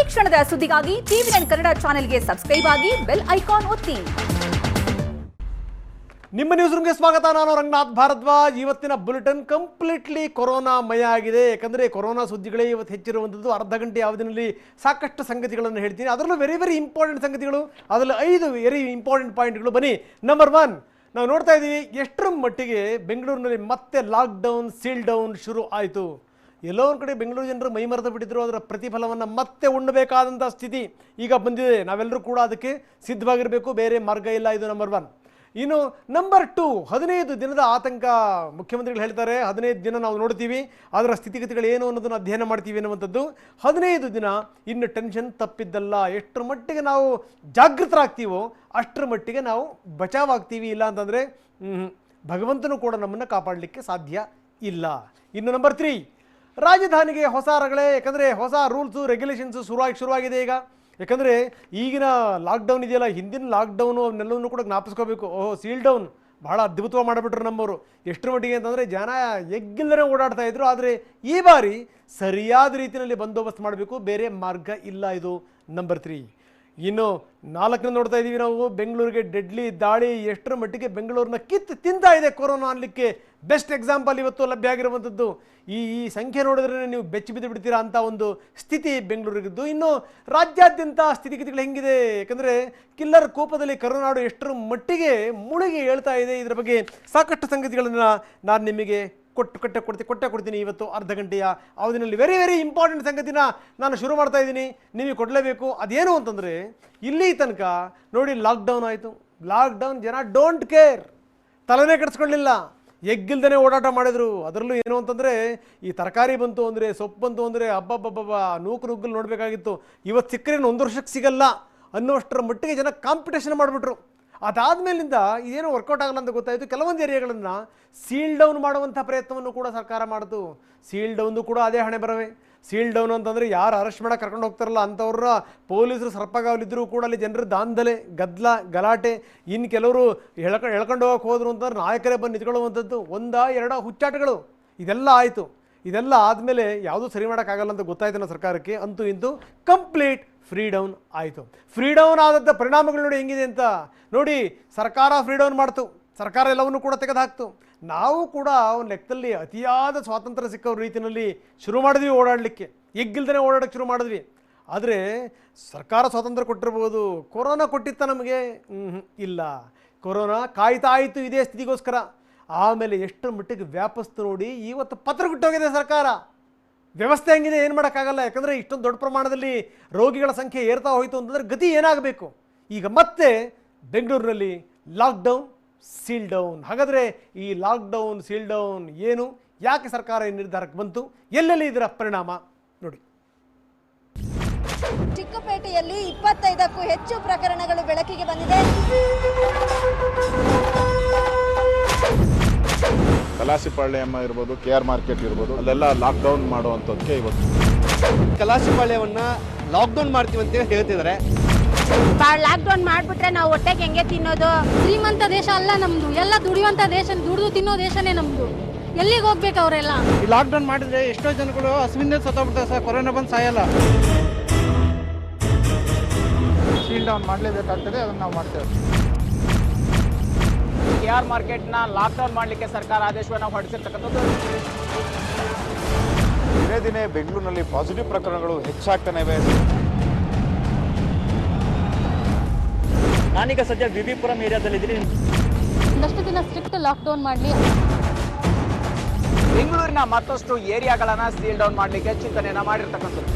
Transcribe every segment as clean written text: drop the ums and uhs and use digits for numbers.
ಕ್ಷಣದ ಸುದ್ದಿಗಾಗಿ ಟಿವಿ9 ಕನ್ನಡ ಚಾನೆಲ್ಗೆ ಸಬ್ಸ್ಕ್ರೈಬ್ ಆಗಿ ಬೆಲ್ ಐಕಾನ್ ಒತ್ತಿ. ನಿಮ್ಮ ನ್ಯೂಸ್ ರೂಮ್ಗೆ ಸ್ವಾಗತ. ನಾನು ರಂಗನಾಥ್ ಭಾರದ್ವಾಜ್. ಇವತ್ತಿನ ಬುಲೆಟಿನ್ ಕಂಪ್ಲೀಟ್ಲಿ ಕೊರೋನಾ ಮಯ ಆಗಿದೆ. ಯಾಕಂದರೆ ಕೊರೋನಾ ಸುದ್ದಿಗಳೇ ಇವತ್ತು ಹೆಚ್ಚಿರುವಂಥದ್ದು. ಅರ್ಧ ಗಂಟೆ ಅವಧಿನಲ್ಲಿ ಸಾಕಷ್ಟು ಸಂಗತಿಗಳನ್ನು ಹೇಳ್ತೀನಿ. ಅದರಲ್ಲೂ ವೆರಿ ಇಂಪಾರ್ಟೆಂಟ್ ಸಂಗತಿಗಳು, ಅದರಲ್ಲಿ 5 ವೆರಿ ಇಂಪಾರ್ಟೆಂಟ್ ಪಾಯಿಂಟ್ಗಳು. ಬನ್ನಿ. ನಂಬರ್ 1, ನಾವು ನೋಡ್ತಾ ಇದ್ದೀವಿ ಎಷ್ಟರ ಮಟ್ಟಿಗೆ ಬೆಂಗಳೂರಿನಲ್ಲಿ ಮತ್ತೆ ಲಾಕ್ಡೌನ್ ಸೀಲ್ ಡೌನ್ ಶುರು ಆಯಿತು. ಎಲ್ಲೋ ಒಂದು ಕಡೆ ಬೆಂಗಳೂರು ಜನರು ಮೈ ಮರೆತು ಬಿಟ್ಟಿದ್ರು. ಅದರ ಪ್ರತಿಫಲವನ್ನು ಮತ್ತೆ ಉಣ್ಣಬೇಕಾದಂಥ ಸ್ಥಿತಿ ಈಗ ಬಂದಿದೆ. ನಾವೆಲ್ಲರೂ ಕೂಡ ಅದಕ್ಕೆ ಸಿದ್ಧವಾಗಿರಬೇಕು, ಬೇರೆ ಮಾರ್ಗ ಇಲ್ಲ. ಇದು ನಂಬರ್ 1. ಇನ್ನು ನಂಬರ್ 2, 15 ದಿನದ ಆತಂಕ. ಮುಖ್ಯಮಂತ್ರಿಗಳು ಹೇಳ್ತಾರೆ 15 ದಿನ ನಾವು ನೋಡ್ತೀವಿ, ಅದರ ಸ್ಥಿತಿಗತಿಗಳು ಏನು ಅನ್ನೋದನ್ನು ಅಧ್ಯಯನ ಮಾಡ್ತೀವಿ ಅನ್ನುವಂಥದ್ದು. 15 ದಿನ ಇನ್ನು ಟೆನ್ಷನ್ ತಪ್ಪಿದ್ದಲ್ಲ. ಎಷ್ಟರ ಮಟ್ಟಿಗೆ ನಾವು ಜಾಗೃತರಾಗ್ತೀವೋ ಅಷ್ಟರ ಮಟ್ಟಿಗೆ ನಾವು ಬಚಾವಾಗ್ತೀವಿ. ಇಲ್ಲ ಅಂತಂದರೆ ಭಗವಂತನು ಕೂಡ ನಮ್ಮನ್ನು ಕಾಪಾಡಲಿಕ್ಕೆ ಸಾಧ್ಯ ಇಲ್ಲ. ಇನ್ನು ನಂಬರ್ 3, ರಾಜಧಾನಿಗೆ ಹೊಸ ರಗಳೆ. ಯಾಕಂದರೆ ಹೊಸ ರೂಲ್ಸು ರೆಗ್ಯುಲೇಷನ್ಸು ಶುರುವಾಗಿದೆ ಈಗ. ಯಾಕಂದರೆ ಈಗಿನ ಲಾಕ್ಡೌನ್ ಇದೆಯಲ್ಲ, ಹಿಂದಿನ ಲಾಕ್ಡೌನು ಅವನ್ನೆಲ್ಲವನ್ನೂ ಕೂಡ ಜ್ಞಾಪಿಸ್ಕೋಬೇಕು. ಸೀಲ್ ಡೌನ್ ಭಾಳ ಅದ್ಭುತವಾಗಿ ಮಾಡಿಬಿಟ್ರು ನಮ್ಮವರು. ಎಷ್ಟರ ಮಟ್ಟಿಗೆ ಅಂತಂದರೆ ಜನ ಎಗ್ಗಿಲ್ಲದೇ ಓಡಾಡ್ತಾ ಇದ್ರು. ಆದರೆ ಈ ಬಾರಿ ಸರಿಯಾದ ರೀತಿಯಲ್ಲಿ ಬಂದೋಬಸ್ತ್ ಮಾಡಬೇಕು, ಬೇರೆ ಮಾರ್ಗ ಇಲ್ಲ. ಇದು ನಂಬರ್ 3. ಇನ್ನು 4ನೇ ನೋಡ್ತಾ ಇದ್ದೀವಿ ನಾವು, ಬೆಂಗಳೂರಿಗೆ ಡೆಡ್ಲಿ ದಾಳಿ. ಎಷ್ಟರ ಮಟ್ಟಿಗೆ ಬೆಂಗಳೂರನ್ನ ತಿಂತಾ ಇದೆ ಕೊರೋನಾ ಅನ್ನಲಿಕ್ಕೆ ಬೆಸ್ಟ್ ಎಕ್ಸಾಂಪಲ್ ಇವತ್ತು ಲಭ್ಯ ಆಗಿರುವಂಥದ್ದು. ಈ ಸಂಖ್ಯೆ ನೋಡಿದ್ರೆ ನೀವು ಬೆಚ್ಚಿ ಬಿದ್ದು ಬಿಡ್ತೀರಾ ಅಂತ ಒಂದು ಸ್ಥಿತಿ ಬೆಂಗಳೂರಿಗಿದ್ದು. ಇನ್ನು ರಾಜ್ಯಾದ್ಯಂತ ಸ್ಥಿತಿಗತಿಗಳು ಹೆಂಗಿದೆ, ಯಾಕಂದರೆ ಕಿಲ್ಲರ್ ಕೋಪದಲ್ಲಿ ಕರುನಾಡು ಎಷ್ಟರ ಮಟ್ಟಿಗೆ ಮುಳುಗಿ ಹೇಳ್ತಾ ಇದೆ. ಇದರ ಬಗ್ಗೆ ಸಾಕಷ್ಟು ಸಂಗತಿಗಳನ್ನು ನಾನು ನಿಮಗೆ ಕೊಟ್ಟೆ ಕೊಡ್ತೀನಿ ಇವತ್ತು ಅರ್ಧ ಗಂಟೆಯ ಅವಧಿನಲ್ಲಿ. ವೆರಿ ಇಂಪಾರ್ಟೆಂಟ್ ಸಂಗತಿನ ನಾನು ಶುರು ಮಾಡ್ತಾ ಇದ್ದೀನಿ, ನಿಮಗೆ ಕೊಡಲೇಬೇಕು. ಅದೇನು ಅಂತಂದರೆ ಇಲ್ಲಿ ತನಕ ನೋಡಿ, ಲಾಕ್ಡೌನ್ ಆಯಿತು. ಲಾಕ್ಡೌನ್ ಜನ ಡೋಂಟ್ ಕೇರ್, ತಲೆನೇ ಕೆಡಿಸ್ಕೊಳ್ಳಿಲ್ಲ, ಎಗ್ಗಿಲ್ದೇ ಓಡಾಟ ಮಾಡಿದರು. ಅದರಲ್ಲೂ ಏನು ಅಂತಂದರೆ ಈ ತರಕಾರಿ ಬಂತು ಅಂದರೆ, ಸೊಪ್ಪು ಬಂತು ಅಂದರೆ ಹಬ್ಬ ನೂಕುನುಗ್ಗಲು ನೋಡಬೇಕಾಗಿತ್ತು. ಇವತ್ತು ಸಿಕ್ಕರೆ 1 ವರ್ಷಕ್ಕೆ ಸಿಗಲ್ಲ ಅನ್ನೋಷ್ಟರ ಮಟ್ಟಿಗೆ ಜನ ಕಾಂಪಿಟೇಷನ್ ಮಾಡಿಬಿಟ್ರು. ಅದಾದಮೇಲಿಂದ ಇದೇನೋ ವರ್ಕೌಟ್ ಆಗಲ್ಲ ಅಂತ ಗೊತ್ತಾಯಿತು. ಕೆಲವೊಂದು ಏರಿಯಾಗಳನ್ನು ಸೀಲ್ ಡೌನ್ ಮಾಡುವಂಥ ಪ್ರಯತ್ನವನ್ನು ಕೂಡ ಸರ್ಕಾರ ಮಾಡಿತು. ಸೀಲ್ ಡೌನ್ದು ಕೂಡ ಅದೇ ಹಣೆ ಬರವೆ. ಸೀಲ್ ಡೌನ್ ಅಂತಂದರೆ ಯಾರು ಅರೆಸ್ಟ್ ಮಾಡಕ್ಕೆ ಕರ್ಕೊಂಡು ಹೋಗ್ತಾರಲ್ಲ ಅಂಥವ್ರ ಪೊಲೀಸರು ಸರ್ಪಗಾವಲಿದ್ದರೂ ಕೂಡ ಅಲ್ಲಿ ಜನರು ದಾಂಧಲೆ, ಗಲಾಟೆ. ಇನ್ನು ಕೆಲವರು ಎಳ್ಕೊಂಡು ಹೋಗಕ್ಕೆ ಹೋದ್ರು ಅಂತಂದ್ರೆ ನಾಯಕರೇ ಬಂದು ನಿಂತ್ಕೊಳ್ಳುವಂಥದ್ದು. 1-2 ಹುಚ್ಚಾಟಗಳು ಇದೆಲ್ಲ ಆಯಿತು. ಇದೆಲ್ಲ ಆದಮೇಲೆ ಯಾವುದೂ ಸರಿ ಮಾಡೋಕ್ಕಾಗಲ್ಲ ಅಂತ ಗೊತ್ತಾಯ್ತು ನಮ್ಮ ಸರ್ಕಾರಕ್ಕೆ. ಅಂತೂ ಇಂತೂ ಕಂಪ್ಲೀಟ್ ಫ್ರೀಡೌನ್ ಆಯಿತು. ಫ್ರೀಡೌನ್ ಆದಂಥ ಪರಿಣಾಮಗಳು ನೋಡಿ ಹೆಂಗಿದೆ ಅಂತ. ನೋಡಿ, ಸರ್ಕಾರ ಫ್ರೀಡೌನ್ ಮಾಡ್ತು, ಸರ್ಕಾರ ಎಲ್ಲವನ್ನೂ ಕೂಡ ತೆಗೆದುಹಾಕ್ತು. ನಾವು ಕೂಡ ಒಂದು ಲೆಕ್ಕದಲ್ಲಿ ಅತಿಯಾದ ಸ್ವಾತಂತ್ರ್ಯ ಸಿಕ್ಕೋ ರೀತಿಯಲ್ಲಿ ಶುರು ಮಾಡಿದ್ವಿ ಓಡಾಡಲಿಕ್ಕೆ, ಎಗ್ಗಿಲ್ದೇ ಓಡಾಡೋಕ್ಕೆ ಶುರು ಮಾಡಿದ್ವಿ. ಆದರೆ ಸರ್ಕಾರ ಸ್ವಾತಂತ್ರ್ಯ ಕೊಟ್ಟಿರ್ಬೋದು, ಕೊರೋನಾ ಕೊಟ್ಟಿತ್ತ ನಮಗೆ? ಇಲ್ಲ. ಕೊರೋನಾ ಕಾಯ್ತಾ ಆಯಿತು ಇದೇ ಸ್ಥಿತಿಗೋಸ್ಕರ. ಆಮೇಲೆ ಎಷ್ಟರ ಮಟ್ಟಿಗೆ ವ್ಯಾಪಿಸ್ತು ನೋಡಿ. ಇವತ್ತು ಪತ್ರಗಿಟ್ಟೋಗಿದೆ ಸರ್ಕಾರ. ವ್ಯವಸ್ಥೆ ಹೆಂಗಿದೆ ಏನು ಮಾಡೋಕ್ಕಾಗಲ್ಲ. ಯಾಕಂದರೆ ಇಷ್ಟೊಂದು ದೊಡ್ಡ ಪ್ರಮಾಣದಲ್ಲಿ ರೋಗಿಗಳ ಸಂಖ್ಯೆ ಏರ್ತಾ ಹೋಯಿತು ಅಂತಂದರೆ ಗತಿ ಏನಾಗಬೇಕು? ಈಗ ಮತ್ತೆ ಬೆಂಗಳೂರಿನಲ್ಲಿ ಲಾಕ್ಡೌನ್ ಸೀಲ್ ಡೌನ್. ಹಾಗಾದರೆ ಈ ಲಾಕ್ಡೌನ್ ಸೀಲ್ ಡೌನ್ ಏನು, ಯಾಕೆ ಸರ್ಕಾರ ಈ ನಿರ್ಧಾರಕ್ಕೆ ಬಂತು, ಎಲ್ಲೆಲ್ಲಿ ಇದರ ಪರಿಣಾಮ ನೋಡಿ. ಚಿಕ್ಕಪೇಟೆಯಲ್ಲಿ 25ಕ್ಕೂ ಹೆಚ್ಚು ಪ್ರಕರಣಗಳು ಬೆಳಕಿಗೆ ಬಂದಿದೆ. ಕಲಾಸಿಪಾಳ್ಯಂ ಇರ್ಬೋದು, KR ಮಾರ್ಕೆಟ್ ಇರ್ಬೋದು, ಅಲ್ಲೆಲ್ಲ ಲಾಕ್ಡೌನ್ ಮಾಡುವಂಥದ್ದಕ್ಕೆ ಇವತ್ತು ಕಲಾಸಿಪಾಳ್ಯವನ್ನ ಲಾಕ್ಡೌನ್ ಮಾಡ್ತೀವಿ ಅಂತ ಹೇಳ್ತಿದ್ದಾರೆ. ಲಾಕ್ಡೌನ್ ಮಾಡ್ಬಿಟ್ರೆ ನಾವು ಹೊಟ್ಟೆಗೆ ಹೆಂಗೆ ತಿನ್ನೋದು? ಶ್ರೀಮಂತ ದೇಶ ಅಲ್ಲ ನಮ್ದು, ಎಲ್ಲ ದುಡಿಯುವಂತ ದೇಶ, ದುಡಿದು ತಿನ್ನೋ ದೇಶನೇ ನಮ್ದು. ಎಲ್ಲಿಗೆ ಹೋಗ್ಬೇಕು ಅವರೆಲ್ಲ? ಈ ಲಾಕ್ಡೌನ್ ಮಾಡಿದ್ರೆ ಎಷ್ಟೋ ಜನಗಳು ಹಸುವಿಂದ ಸತ್ತೋಗ್ಬಿಡ್ತಾರೆ ಸರ್, ಕೊರೋನಾ ಬಂದು ಸಾಯಲ್ಲ. ಸೀಲ್ ಡೌನ್ ಮಾಡಲೇಬೇಕಾಗ್ತದೆ, ಅದನ್ನು ನಾವು ಮಾಡ್ತೇವೆ. KR ಮಾರ್ಕೆಟ್ನ ಲಾಕ್ಡೌನ್ ಮಾಡಲಿಕ್ಕೆ ಸರ್ಕಾರ ಆದೇಶವನ್ನು ಹೊರಡಿಸಿರ್ತಕ್ಕಂಥದ್ದು. ದಿನೇ ದಿನೇ ಬೆಂಗಳೂರಿನಲ್ಲಿ ಪಾಸಿಟಿವ್ ಪ್ರಕರಣಗಳು ಹೆಚ್ಚಾಗ್ತಾನೆ ಇವೆ. ನಾನೀಗ ಸದ್ಯ ವಿವಿಪುರಂ ಏರಿಯಾದಲ್ಲಿದ್ದೀನಿ. ಒಂದಷ್ಟು ದಿನ ಸ್ಟ್ರಿಕ್ಟ್ ಲಾಕ್ಡೌನ್ ಮಾಡಲಿ. ಬೆಂಗಳೂರಿನ ಮತ್ತಷ್ಟು ಏರಿಯಾಗಳನ್ನು ಸೀಲ್ ಡೌನ್ ಮಾಡಲಿಕ್ಕೆ ಚಿಂತನೆಯನ್ನು ಮಾಡಿರ್ತಕ್ಕಂಥದ್ದು.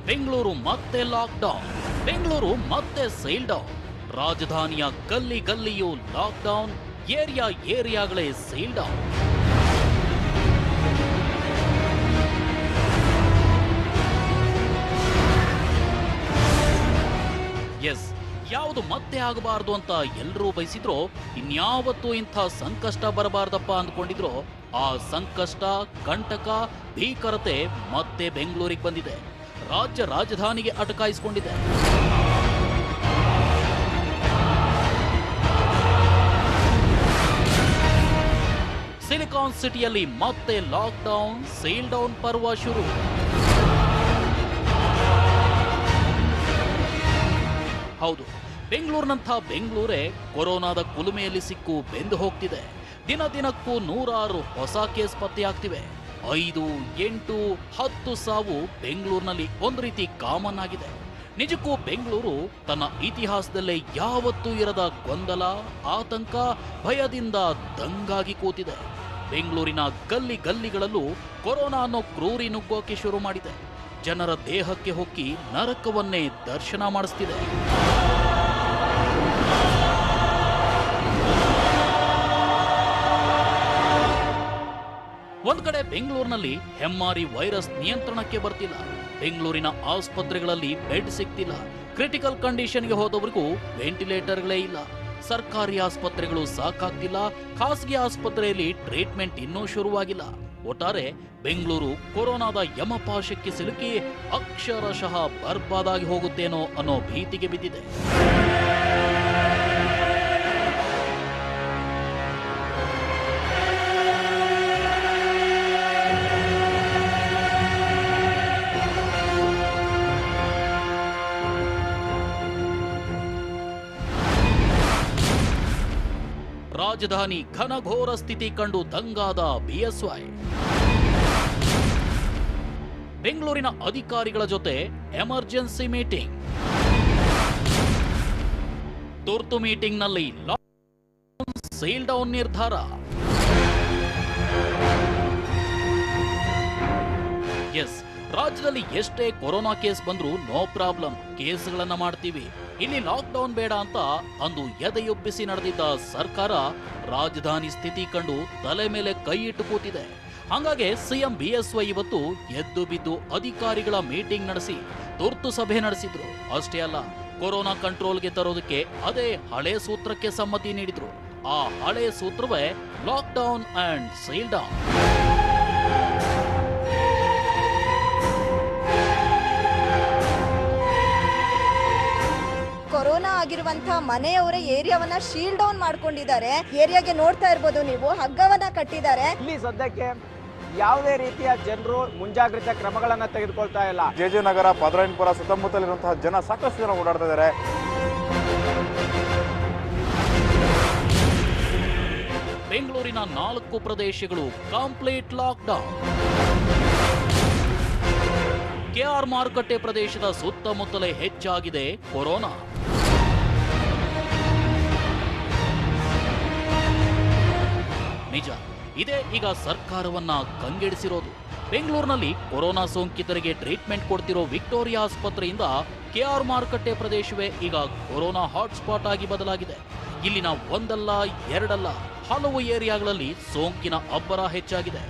ಬೆಂಗಳೂರು ಮತ್ತೆ ಲಾಕ್ಡೌನ್, ಬೆಂಗಳೂರು ಮತ್ತೆ ಸೀಲ್ ಡೌನ್. ರಾಜಧಾನಿಯ ಗಲ್ಲಿ ಗಲ್ಲಿಯೂ ಲಾಕ್ಡೌನ್, ಏರಿಯಾಗಳೇ ಸೀಲ್ ಡೌನ್. ಎಸ್, ಯಾವುದು ಮತ್ತೆ ಆಗಬಾರ್ದು ಅಂತ ಎಲ್ಲರೂ ಬಯಸಿದ್ರು. ಇನ್ಯಾವತ್ತೂ ಇಂಥ ಸಂಕಷ್ಟ ಬರಬಾರ್ದಪ್ಪ ಅಂದ್ಕೊಂಡಿದ್ರು. ಆ ಸಂಕಷ್ಟ, ಕಂಟಕ, ಭೀಕರತೆ ಮತ್ತೆ ಬೆಂಗಳೂರಿಗೆ ಬಂದಿದೆ. ರಾಜ್ಯ ರಾಜಧಾನಿಗೆ ಅಟಕಾಯಿಸಿಕೊಂಡಿದೆ. ಲಿಯಾನ್ ಸಿಟಿಯಲ್ಲಿ ಮತ್ತೆ ಲಾಕ್ಡೌನ್ ಸೀಲ್ ಡೌನ್ ಪರ್ವ ಶುರು. ಹೌದು, ಬೆಂಗಳೂರಿನಂಥ ಬೆಂಗಳೂರೇ ಕೊರೋನಾದ ಕುಲುಮೆಯಲ್ಲಿ ಸಿಕ್ಕು ಬೆಂದು ಹೋಗ್ತಿದೆ. ದಿನ ದಿನಕ್ಕೂ 100 ಹೊಸ ಕೇಸ್ ಪತ್ತೆಯಾಗ್ತಿವೆ. 5, 8, 10 ಸಾವು ಬೆಂಗಳೂರಿನಲ್ಲಿ ಒಂದು ರೀತಿ ಕಾಮನ್ ಆಗಿದೆ. ನಿಜಕ್ಕೂ ಬೆಂಗಳೂರು ತನ್ನ ಇತಿಹಾಸದಲ್ಲೇ ಯಾವತ್ತೂ ಇರದ ಗೊಂದಲ, ಆತಂಕ, ಭಯದಿಂದ ದಂಗಾಗಿ ಕೂತಿದೆ. ಬೆಂಗಳೂರಿನ ಗಲ್ಲಿ ಗಲ್ಲಿಗಳಲ್ಲೂ ಕೊರೋನಾ ಅನ್ನೋ ಕ್ರೂರಿ ನುಗ್ಗೋಕೆ ಶುರು ಮಾಡಿದೆ. ಜನರ ದೇಹಕ್ಕೆ ಹೊಕ್ಕಿ ನರಕವನ್ನೇ ದರ್ಶನ ಮಾಡಿಸ್ತಿದೆ. ಒಂದ್ ಕಡೆ ಬೆಂಗಳೂರಿನಲ್ಲಿ ಹೆಮ್ಮಾರಿ ವೈರಸ್ ನಿಯಂತ್ರಣಕ್ಕೆ ಬರ್ತಿಲ್ಲ. ಬೆಂಗಳೂರಿನ ಆಸ್ಪತ್ರೆಗಳಲ್ಲಿ ಬೆಡ್ ಸಿಗ್ತಿಲ್ಲ. ಕ್ರಿಟಿಕಲ್ ಕಂಡೀಷನ್ಗೆ ಹೋದವರಿಗೂ ವೆಂಟಿಲೇಟರ್ಗಳೇ ಇಲ್ಲ. ಸರ್ಕಾರಿ ಆಸ್ಪತ್ರೆಗಳು ಸಾಕಾಗ್ತಿಲ್ಲ. ಖಾಸಗಿ ಆಸ್ಪತ್ರೆಯಲ್ಲಿ ಟ್ರೀಟ್ಮೆಂಟ್ ಇನ್ನೂ ಶುರುವಾಗಿಲ್ಲ. ಒಟ್ಟಾರೆ ಬೆಂಗಳೂರು ಕೊರೋನಾದ ಯಮಪಾಶಕ್ಕೆ ಸಿಲುಕಿ ಅಕ್ಷರಶಃ ಬರ್ಬಾದಾಗಿ ಹೋಗುತ್ತೇನೋ ಅನ್ನೋ ಭೀತಿಗೆ ಬಿದ್ದಿದೆ. ರಾಜಧಾನಿ ಘನಘೋರ ಸ್ಥಿತಿ ಕಂಡು ದಂಗಾದ ಬಿಎಸ್ವೈ. ಬೆಂಗಳೂರಿನ ಅಧಿಕಾರಿಗಳ ಜೊತೆ ಎಮರ್ಜೆನ್ಸಿ ಮೀಟಿಂಗ್. ತುರ್ತು ಮೀಟಿಂಗ್ನಲ್ಲಿ ಲಾಕ್ಡೌನ್ ಸೀಲ್ ಡೌನ್ ನಿರ್ಧಾರ. ಎಸ್, ರಾಜ್ಯದಲ್ಲಿ ಎಷ್ಟೇ ಕೊರೋನಾ ಕೇಸ್ ಬಂದ್ರೂ ನೋ ಪ್ರಾಬ್ಲಮ್, ಕೇಸ್ಗಳನ್ನ ಮಾಡ್ತೀವಿ, ಇಲ್ಲಿ ಲಾಕ್ಡೌನ್ ಬೇಡ ಅಂತ ಅಂದು ಎದೆಯೊಬ್ಬಿಸಿ ನಡೆದಿದ್ದ ಸರ್ಕಾರ ರಾಜಧಾನಿ ಸ್ಥಿತಿ ಕಂಡು ತಲೆ ಮೇಲೆ ಕೈ ಇಟ್ಟು ಕೂತಿದೆ. ಹಾಗಾಗಿ ಸಿಎಂ ಬಿಎಸ್ವೈ ಇವತ್ತು ಎದ್ದು ಬಿದ್ದು ಅಧಿಕಾರಿಗಳ ಮೀಟಿಂಗ್ ನಡೆಸಿ ತುರ್ತು ಸಭೆ ನಡೆಸಿದ್ರು. ಅಷ್ಟೇ ಅಲ್ಲ, ಕೊರೋನಾ ಕಂಟ್ರೋಲ್ಗೆ ತರೋದಕ್ಕೆ ಅದೇ ಹಳೆ ಸೂತ್ರಕ್ಕೆ ಸಮ್ಮತಿ ನೀಡಿದ್ರು. ಆ ಹಳೆ ಸೂತ್ರವೇ lockdown and seal down. Corona ಆಗಿರುವಂತಹ ಮನೆಯವರ ಏರಿಯಾವನ್ನ ಶೀಲ್ಡ್ ಡೌನ್ ಮಾಡ್ಕೊಂಡಿದ್ದಾರೆ. ಏರಿಯಾಗೆ ನೋಡ್ತಾ ಇರ್ಬೋದು ನೀವು, ಹಗ್ಗವನ್ನ ಕಟ್ಟಿದ್ದಾರೆ. ಇಲ್ಲಿ ಸದ್ಯಕ್ಕೆ ಯಾವುದೇ ರೀತಿಯ ಜನರು ಮುಂಜಾಗ್ರತಾ ಕ್ರಮಗಳನ್ನ ತೆಗೆದುಕೊಳ್ತಾ ಇಲ್ಲ. ಜೆ ನಗರ, ಪದರಾಯನಪುರ ಸುತ್ತಮುತ್ತಲಿರುವಂತಹ ಜನ ಸಾಕಷ್ಟು ಜನ ಓಡಾಡ್ತಾ ಇದ್ದಾರೆ. ಬೆಂಗಳೂರಿನ 4 ಪ್ರದೇಶಗಳು ಕಂಪ್ಲೀಟ್ ಲಾಕ್ಡೌನ್. ಕೆಆರ್ ಮಾರುಕಟ್ಟೆ ಪ್ರದೇಶದ ಸುತ್ತಮುತ್ತಲೇ ಹೆಚ್ಚಾಗಿದೆ ಕೊರೋನಾ. ನಿಜ, ಇದೇ ಈಗ ಸರ್ಕಾರವನ್ನ ಕಂಗೆಡಿಸಿರೋದು. ಬೆಂಗಳೂರಿನಲ್ಲಿ ಕೊರೋನಾ ಸೋಂಕಿತರಿಗೆ ಟ್ರೀಟ್ಮೆಂಟ್ ಕೊಡ್ತಿರೋ ವಿಕ್ಟೋರಿಯಾ ಆಸ್ಪತ್ರೆಯಿಂದ ಕೆಆರ್ ಮಾರುಕಟ್ಟೆ ಪ್ರದೇಶವೇ ಈಗ ಕೊರೋನಾ ಹಾಟ್ಸ್ಪಾಟ್ ಆಗಿ ಬದಲಾಗಿದೆ. ಇಲ್ಲಿನ ಒಂದಲ್ಲ ಎರಡಲ್ಲ ಹಲವು ಏರಿಯಾಗಳಲ್ಲಿ ಸೋಂಕಿನ ಅಬ್ಬರ ಹೆಚ್ಚಾಗಿದೆ.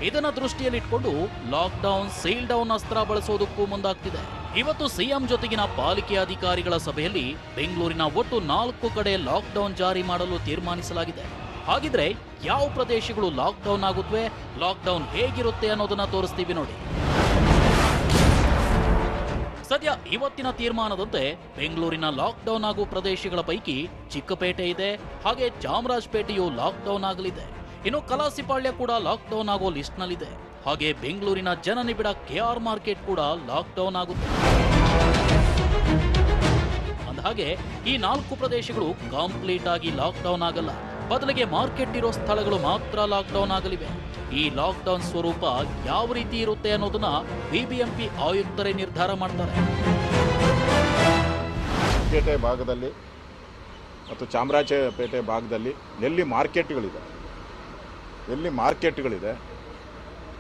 ಇದನ್ನ ದೃಷ್ಟಿಯಲ್ಲಿಟ್ಕೊಂಡು ಲಾಕ್ಡೌನ್ ಸೀಲ್ ಡೌನ್ ಅಸ್ತ್ರ ಬಳಸೋದಕ್ಕೂ ಮುಂದಾಗ್ತಿದೆ. ಇವತ್ತು ಸಿಎಂ ಜೊತೆಗಿನ ಪಾಲಿಕೆ ಅಧಿಕಾರಿಗಳ ಸಭೆಯಲ್ಲಿ ಬೆಂಗಳೂರಿನ ಒಟ್ಟು 4 ಕಡೆ ಲಾಕ್ಡೌನ್ ಜಾರಿ ಮಾಡಲು ತೀರ್ಮಾನಿಸಲಾಗಿದೆ. ಹಾಗಿದ್ರೆ ಯಾವ ಪ್ರದೇಶಗಳು ಲಾಕ್ಡೌನ್ ಆಗುತ್ತವೆ, ಲಾಕ್ಡೌನ್ ಹೇಗಿರುತ್ತೆ ಅನ್ನೋದನ್ನ ತೋರಿಸ್ತೀವಿ ನೋಡಿ. ಸದ್ಯ ಇವತ್ತಿನ ತೀರ್ಮಾನದಂತೆ ಬೆಂಗಳೂರಿನ ಲಾಕ್ಡೌನ್ ಆಗುವ ಪ್ರದೇಶಗಳ ಪೈಕಿ ಚಿಕ್ಕಪೇಟೆ ಇದೆ, ಹಾಗೆ ಚಾಮರಾಜಪೇಟೆಯು ಲಾಕ್ಡೌನ್ ಆಗಲಿದೆ. ಇನ್ನು ಕಲಾಸಿಪಾಳ್ಯ ಕೂಡ ಲಾಕ್ಡೌನ್ ಆಗೋ ಲಿಸ್ಟ್ ನಲ್ಲಿದೆ. ಹಾಗೆ ಬೆಂಗಳೂರಿನ ಜನನಿಬಿಡ ಕೆಆರ್ ಮಾರ್ಕೆಟ್ ಕೂಡ ಲಾಕ್ಡೌನ್ ಆಗುತ್ತೆ. ಅಂದಹಾಗೆ ಈ 4 ಪ್ರದೇಶಗಳು ಕಂಪ್ಲೀಟ್ ಆಗಿ ಲಾಕ್ಡೌನ್ ಆಗಲ್ಲ. ಬದಲಿಗೆ ಮಾರ್ಕೆಟ್ ಇರೋ ಸ್ಥಳಗಳು ಮಾತ್ರ ಲಾಕ್ಡೌನ್ ಆಗಲಿವೆ. ಈ ಲಾಕ್ಡೌನ್ ಸ್ವರೂಪ ಯಾವ ರೀತಿ ಇರುತ್ತೆ ಅನ್ನೋದನ್ನ ಬಿಬಿಎಂಪಿ ಆಯುಕ್ತರೇ ನಿರ್ಧಾರ ಮಾಡ್ತಾರೆ. ಪೇಟೆ ಭಾಗದಲ್ಲಿ ಮತ್ತು ಚಾಮರಾಜಪೇಟೆ ಭಾಗದಲ್ಲಿ ಎಲ್ಲಿ ಮಾರ್ಕೆಟ್ಗಳಿದೆ,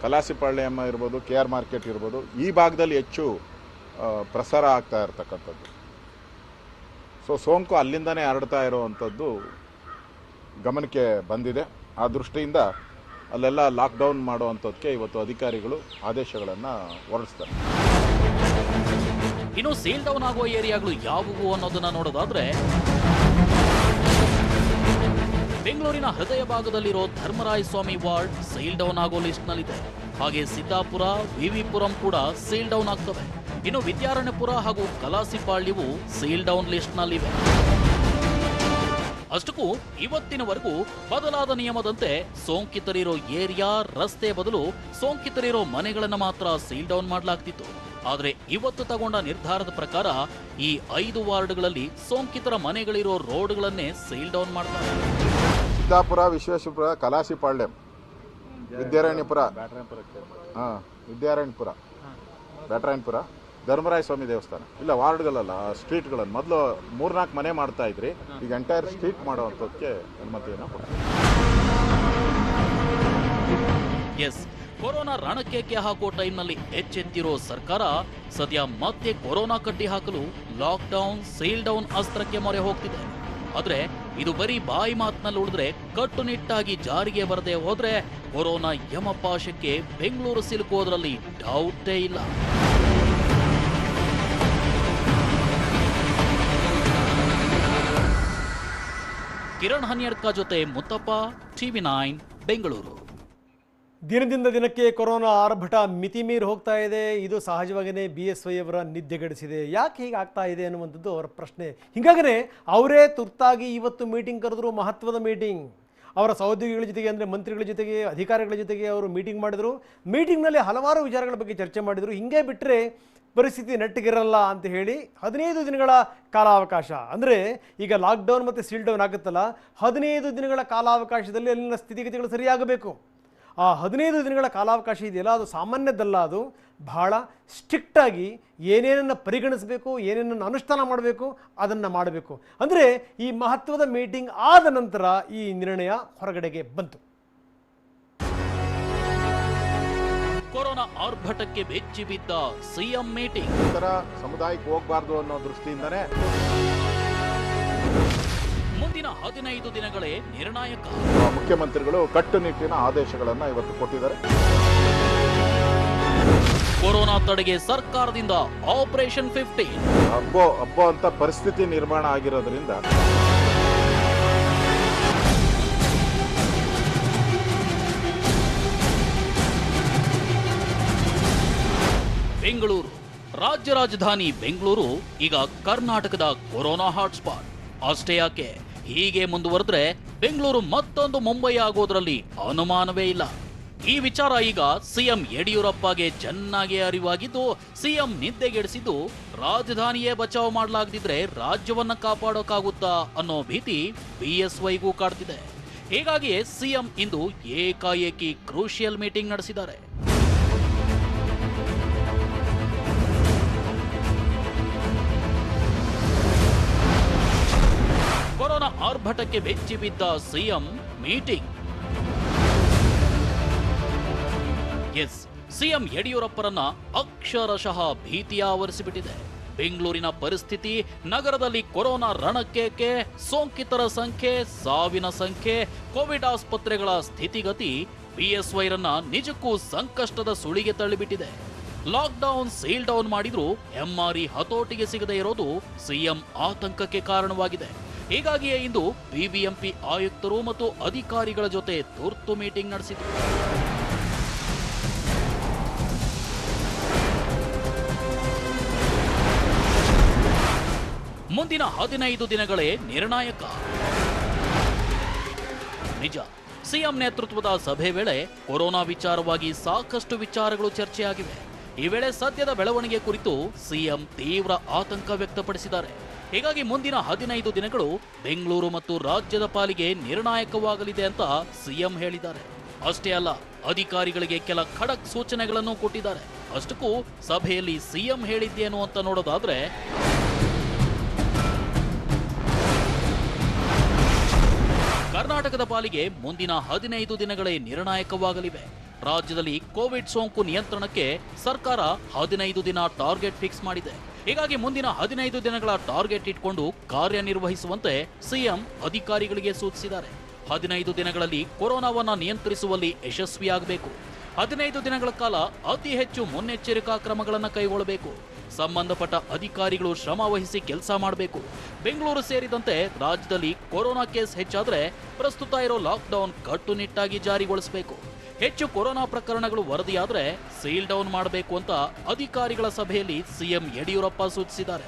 ಕಲಾಸಿಪಾಳ್ಯಮ್ಮ ಇರ್ಬೋದು, ಕೆಆರ್ ಮಾರ್ಕೆಟ್ ಇರ್ಬೋದು, ಈ ಭಾಗದಲ್ಲಿ ಹೆಚ್ಚು ಪ್ರಸಾರ ಆಗ್ತಾ ಇರತಕ್ಕಂಥದ್ದು. ಸೋಂಕು ಅಲ್ಲಿಂದನೇ ಹರಡ್ತಾ ಇರುವಂಥದ್ದು ಗಮನಕ್ಕೆ ಬಂದಿದೆ. ಆ ದೃಷ್ಟಿಯಿಂದ ಅಲ್ಲೆಲ್ಲ ಲಾಕ್ಡೌನ್ ಮಾಡುವಂಥದ್ದಕ್ಕೆ ಇವತ್ತು ಅಧಿಕಾರಿಗಳು ಆದೇಶಗಳನ್ನು ಹೊರಡಿಸ್ತಾರೆ. ಇನ್ನು ಸೀಲ್ ಡೌನ್ ಆಗುವ ಏರಿಯಾಗಳು ಯಾವುವು ಅನ್ನೋದನ್ನ ನೋಡೋದಾದ್ರೆ, ಬೆಂಗಳೂರಿನ ಹೃದಯ ಭಾಗದಲ್ಲಿರೋ ಧರ್ಮರಾಯ ಸ್ವಾಮಿ ವಾರ್ಡ್ ಸೀಲ್ ಡೌನ್ ಆಗೋ ಲಿಸ್ಟ್ ನಲ್ಲಿದೆ. ಹಾಗೆ ಸಿದ್ದಾಪುರ, ವಿವಿಪುರಂ ಕೂಡ ಸೀಲ್ ಡೌನ್ ಆಗ್ತವೆ. ಇನ್ನು ವಿದ್ಯಾರಣ್ಯಪುರ ಹಾಗೂ ಕಲಾಸಿಪಾಳ್ಯವು ಸೀಲ್ ಡೌನ್ ಲಿಸ್ಟ್ ನಲ್ಲಿವೆ. ಅಷ್ಟಕ್ಕೂ ಇವತ್ತಿನವರೆಗೂ ಬದಲಾದ ನಿಯಮದಂತೆ ಸೋಂಕಿತರಿರೋ ಏರಿಯಾ, ರಸ್ತೆ ಬದಲು ಸೋಂಕಿತರಿರೋ ಮನೆಗಳನ್ನ ಮಾತ್ರ ಸೀಲ್ ಡೌನ್ ಮಾಡಲಾಗ್ತಿತ್ತು. ಆದರೆ ಇವತ್ತು ತಗೊಂಡ ನಿರ್ಧಾರದ ಪ್ರಕಾರ ಈ 5 ವಾರ್ಡ್ಗಳಲ್ಲಿ ಸೋಂಕಿತರ ಮನೆಗಳಿರೋ ರೋಡ್ಗಳನ್ನೇ ಸೀಲ್ ಡೌನ್ ಮಾಡ್ತಾರೆ. ಸಿದ್ದಾಪುರ, ವಿಶ್ವೇಶ್ವರಪುರ, ಕಲಾಸಿಪಾಳ್ಯಂ, ವಿದ್ಯಾರಣ್ಯಪುರ, ಬ್ಯಾಟರಾಯನಪುರ, ಧರ್ಮರಾಯ ಸ್ವಾಮಿ ದೇವಸ್ಥಾನ, ಇಲ್ಲ ವಾರ್ಡ್ಗಳಲ್ಲ, ಸ್ಟ್ರೀಟ್ಗಳನ್ನು ಮೊದಲು 3-4 ಮನೆ ಮಾಡ್ತಾ ಇದ್ರಿ, ಈಗ ಎಂಟೈರ್ ಸ್ಟ್ರೀಟ್ ಮಾಡುವಂಥದ್ದಕ್ಕೆ ಅನುಮತಿಯನ್ನು ಕೊಡ್ತಾರೆ. ಎಸ್, ಕೊರೋನಾ ರಣಕೇಕೆ ಹಾಕೋ ಟೈಮ್ನಲ್ಲಿ ಎಚ್ಚೆತ್ತಿರೋ ಸರ್ಕಾರ ಸದ್ಯ ಮತ್ತೆ ಕೊರೋನಾ ಕಟ್ಟಿ ಹಾಕಲು ಲಾಕ್ಡೌನ್, ಸೀಲ್ ಡೌನ್ ಅಸ್ತ್ರಕ್ಕೆ ಮೊರೆ ಹೋಗ್ತಿದೆ. ಆದ್ರೆ ಇದು ಬರೀ ಬಾಯಿ ಮಾತಿನಲ್ಲಿ ಉಳಿದ್ರೆ, ಕಟ್ಟುನಿಟ್ಟಾಗಿ ಜಾರಿಗೆ ಬರದೆ ಹೋದ್ರೆ ಕೊರೋನಾ ಯಮಪಾಶಕ್ಕೆ ಬೆಂಗಳೂರು ಸಿಲುಕೋದ್ರಲ್ಲಿ ಡೌಟೇ ಇಲ್ಲ. ಕಿರಣ್ ಹನ್ಯಡ್ಕ ಜೊತೆ ಮುತ್ತಪ್ಪ, TV9 ಬೆಂಗಳೂರು. ದಿನದಿಂದ ದಿನಕ್ಕೆ ಕೊರೋನಾ ಆರ್ಭಟ ಮಿತಿ ಮೀರಿ ಹೋಗ್ತಾ ಇದೆ. ಇದು ಸಹಜವಾಗಿಯೇ BSY ಅವರ ನಿದ್ದೆಗೆಡಿಸಿದೆ. ಯಾಕೆ ಹೀಗೆ ಆಗ್ತಾ ಇದೆ ಅನ್ನುವಂಥದ್ದು ಅವರ ಪ್ರಶ್ನೆ. ಹೀಗಾಗೇ ಅವರೇ ತುರ್ತಾಗಿ ಇವತ್ತು ಮೀಟಿಂಗ್ ಕರೆದ್ರು, ಮಹತ್ವದ ಮೀಟಿಂಗ್. ಅವರ ಸಹೋದ್ಯೋಗಿಗಳ ಜೊತೆಗೆ, ಅಂದರೆ ಮಂತ್ರಿಗಳ ಜೊತೆಗೆ, ಅಧಿಕಾರಿಗಳ ಜೊತೆಗೆ ಅವರು ಮೀಟಿಂಗ್ ಮಾಡಿದರು. ಮೀಟಿಂಗ್ನಲ್ಲಿ ಹಲವಾರು ವಿಚಾರಗಳ ಬಗ್ಗೆ ಚರ್ಚೆ ಮಾಡಿದರು. ಹಿಂಗೆ ಬಿಟ್ಟರೆ ಪರಿಸ್ಥಿತಿ ನೆಟ್ಟಗಿರಲ್ಲ ಅಂತ ಹೇಳಿ 15 ದಿನಗಳ ಕಾಲಾವಕಾಶ, ಅಂದರೆ ಈಗ ಲಾಕ್ಡೌನ್ ಮತ್ತು ಸೀಲ್ ಡೌನ್ ಆಗುತ್ತಲ್ಲ, 15 ದಿನಗಳ ಕಾಲಾವಕಾಶದಲ್ಲಿ ಅಲ್ಲಿನ ಸ್ಥಿತಿಗತಿಗಳು ಸರಿಯಾಗಬೇಕು. ಆ 15 ದಿನಗಳ ಕಾಲಾವಕಾಶ ಇದೆಯಲ್ಲ, ಅದು ಸಾಮಾನ್ಯದಲ್ಲ. ಅದು ಬಹಳ ಸ್ಟ್ರಿಕ್ಟಾಗಿ ಏನೇನನ್ನು ಪರಿಗಣಿಸಬೇಕು, ಏನೇನನ್ನು ಅನುಷ್ಠಾನ ಮಾಡಬೇಕು ಅದನ್ನು ಮಾಡಬೇಕು. ಅಂದರೆ ಈ ಮಹತ್ವದ ಮೀಟಿಂಗ್ ಆದ ನಂತರ ಈ ನಿರ್ಣಯ ಹೊರಗಡೆಗೆ ಬಂತು. ಕೊರೋನಾ ಆರ್ಭಟಕ್ಕೆ ಬೆಚ್ಚಿ ಬಿದ್ದ ಸಿಎಂ ಮೀಟಿಂಗ್. ಈ ಥರ ಸಮುದಾಯಕ್ಕೆ ಹೋಗಬಾರ್ದು ಅನ್ನೋ ದೃಷ್ಟಿಯಿಂದನೇ ಮುಂದಿನ 15 ದಿನಗಳೇ ನಿರ್ಣಾಯಕ. ಮುಖ್ಯಮಂತ್ರಿಗಳು ಕಟ್ಟುನಿಟ್ಟಿನ ಆದೇಶಗಳನ್ನು ಇವತ್ತು ಕೊಟ್ಟಿದ್ದಾರೆ. ಕೊರೋನಾ ತಡೆಗೆ ಸರ್ಕಾರದಿಂದ ಆಪರೇಷನ್ 15. ಹಬ್ಬ ಅಂತ ಪರಿಸ್ಥಿತಿ ನಿರ್ಮಾಣ ಆಗಿರೋದ್ರಿಂದ ಬೆಂಗಳೂರು, ರಾಜ್ಯ ರಾಜಧಾನಿ ಬೆಂಗಳೂರು ಈಗ ಕರ್ನಾಟಕದ ಕೊರೋನಾ ಹಾಟ್ಸ್ಪಾಟ್. ಅಷ್ಟೇ ಯಾಕೆ, ಹೀಗೆ ಮುಂದುವರೆದ್ರೆ ಬೆಂಗಳೂರು ಮತ್ತೊಂದು ಮುಂಬೈ ಆಗೋದ್ರಲ್ಲಿ ಅನುಮಾನವೇ ಇಲ್ಲ. ಈ ವಿಚಾರ ಈಗ ಸಿಎಂ ಯಡಿಯೂರಪ್ಪಗೆ ಚೆನ್ನಾಗಿ ಅರಿವಾಗಿದ್ದು, ಸಿಎಂ ನಿದ್ದೆಗೆಡಿಸಿದ್ದು ರಾಜಧಾನಿಯೇ ಬಚಾವ್ ಮಾಡಲಾಗದಿದ್ರೆ ರಾಜ್ಯವನ್ನ ಕಾಪಾಡೋಕ್ಕಾಗುತ್ತಾ ಅನ್ನೋ ಭೀತಿ BSYಗೂ ಕಾಡ್ತಿದೆ. ಹೀಗಾಗಿಯೇ ಸಿಎಂ ಇಂದು ಏಕಾಏಕಿ ಕ್ರೂಷಿಯಲ್ ಮೀಟಿಂಗ್ ನಡೆಸಿದ್ದಾರೆ. ಕೊರೋನಾ ಆರ್ಭಟಕ್ಕೆ ಬೆಚ್ಚಿ ಬಿದ್ದ ಸಿಎಂ ಮೀಟಿಂಗ್. ಎಸ್, ಸಿಎಂ ಯಡಿಯೂರಪ್ಪರನ್ನ ಅಕ್ಷರಶಃ ಭೀತಿಯ ಆವರಿಸಿಬಿಟ್ಟಿದೆ. ಬೆಂಗಳೂರಿನ ಪರಿಸ್ಥಿತಿ, ನಗರದಲ್ಲಿ ಕೊರೋನಾ ರಣಕೇಕೆ, ಸೋಂಕಿತರ ಸಂಖ್ಯೆ, ಸಾವಿನ ಸಂಖ್ಯೆ, ಕೋವಿಡ್ ಆಸ್ಪತ್ರೆಗಳ ಸ್ಥಿತಿಗತಿ BSYರನ್ನ ನಿಜಕ್ಕೂ ಸಂಕಷ್ಟದ ಸುಳಿಗೆ ತಳ್ಳಿಬಿಟ್ಟಿದೆ. ಲಾಕ್ಡೌನ್, ಸೀಲ್ ಡೌನ್ ಮಾಡಿದ್ರೂ MRE ಹತೋಟಿಗೆ ಸಿಗದೇ ಇರೋದು ಸಿಎಂ ಆತಂಕಕ್ಕೆ ಕಾರಣವಾಗಿದೆ. ಹೀಗಾಗಿಯೇ ಇಂದು BBMP ಆಯುಕ್ತರು ಮತ್ತು ಅಧಿಕಾರಿಗಳ ಜೊತೆ ತುರ್ತು ಮೀಟಿಂಗ್ ನಡೆಸಿದರು. ಮುಂದಿನ 15 ದಿನಗಳೇ ನಿರ್ಣಾಯಕ. ನಿಜ, ಸಿಎಂ ನೇತೃತ್ವದ ಸಭೆ ವೇಳೆ ಕೊರೋನಾ ವಿಚಾರವಾಗಿ ಸಾಕಷ್ಟು ವಿಚಾರಗಳು ಚರ್ಚೆಯಾಗಿವೆ. ಈ ವೇಳೆ ಸದ್ಯದ ಬೆಳವಣಿಗೆ ಕುರಿತು ಸಿಎಂ ತೀವ್ರ ಆತಂಕ ವ್ಯಕ್ತಪಡಿಸಿದ್ದಾರೆ. ಹೀಗಾಗಿ ಮುಂದಿನ 15 ದಿನಗಳು ಬೆಂಗಳೂರು ಮತ್ತು ರಾಜ್ಯದ ಪಾಲಿಗೆ ನಿರ್ಣಾಯಕವಾಗಲಿದೆ ಅಂತ ಸಿಎಂ ಹೇಳಿದ್ದಾರೆ. ಅಷ್ಟೇ ಅಲ್ಲ, ಅಧಿಕಾರಿಗಳಿಗೆ ಕೆಲ ಖಡಕ್ ಸೂಚನೆಗಳನ್ನು ಕೊಟ್ಟಿದ್ದಾರೆ. ಅಷ್ಟಕ್ಕೂ ಸಭೆಯಲ್ಲಿ ಸಿಎಂ ಹೇಳಿದ್ದೇನು ಅಂತ ನೋಡೋದಾದ್ರೆ, ಕರ್ನಾಟಕದ ಪಾಲಿಗೆ ಮುಂದಿನ 15 ದಿನಗಳೇ ನಿರ್ಣಾಯಕವಾಗಲಿವೆ. ರಾಜ್ಯದಲ್ಲಿ ಕೋವಿಡ್ ಸೋಂಕು ನಿಯಂತ್ರಣಕ್ಕೆ ಸರ್ಕಾರ 15 ದಿನ ಟಾರ್ಗೆಟ್ ಫಿಕ್ಸ್ ಮಾಡಿದೆ. ಹೀಗಾಗಿ ಮುಂದಿನ 15 ದಿನಗಳ ಟಾರ್ಗೆಟ್ ಇಟ್ಕೊಂಡು ಕಾರ್ಯನಿರ್ವಹಿಸುವಂತೆ ಸಿಎಂ ಅಧಿಕಾರಿಗಳಿಗೆ ಸೂಚಿಸಿದ್ದಾರೆ. 15 ದಿನಗಳಲ್ಲಿ ಕೊರೋನಾವನ್ನ ನಿಯಂತ್ರಿಸುವಲ್ಲಿ ಯಶಸ್ವಿಯಾಗಬೇಕು. 15 ದಿನಗಳ ಕಾಲ ಅತಿ ಹೆಚ್ಚು ಮುನ್ನೆಚ್ಚರಿಕಾ ಕ್ರಮಗಳನ್ನು ಕೈಗೊಳ್ಳಬೇಕು. ಸಂಬಂಧಪಟ್ಟ ಅಧಿಕಾರಿಗಳು ಶ್ರಮ ವಹಿಸಿ ಕೆಲಸ ಮಾಡಬೇಕು. ಬೆಂಗಳೂರು ಸೇರಿದಂತೆ ರಾಜ್ಯದಲ್ಲಿ ಕೊರೋನಾ ಕೇಸ್ ಹೆಚ್ಚಾದರೆ ಪ್ರಸ್ತುತ ಇರೋ ಲಾಕ್ಡೌನ್ ಕಟ್ಟುನಿಟ್ಟಾಗಿ ಜಾರಿಗೊಳಿಸಬೇಕು. ಹೆಚ್ಚು ಕೊರೋನಾ ಪ್ರಕರಣಗಳು ವರದಿಯಾದರೆ ಸೀಲ್ ಡೌನ್ ಮಾಡಬೇಕು ಅಂತ ಅಧಿಕಾರಿಗಳ ಸಭೆಯಲ್ಲಿ ಸಿಎಂ ಯಡಿಯೂರಪ್ಪ ಸೂಚಿಸಿದ್ದಾರೆ.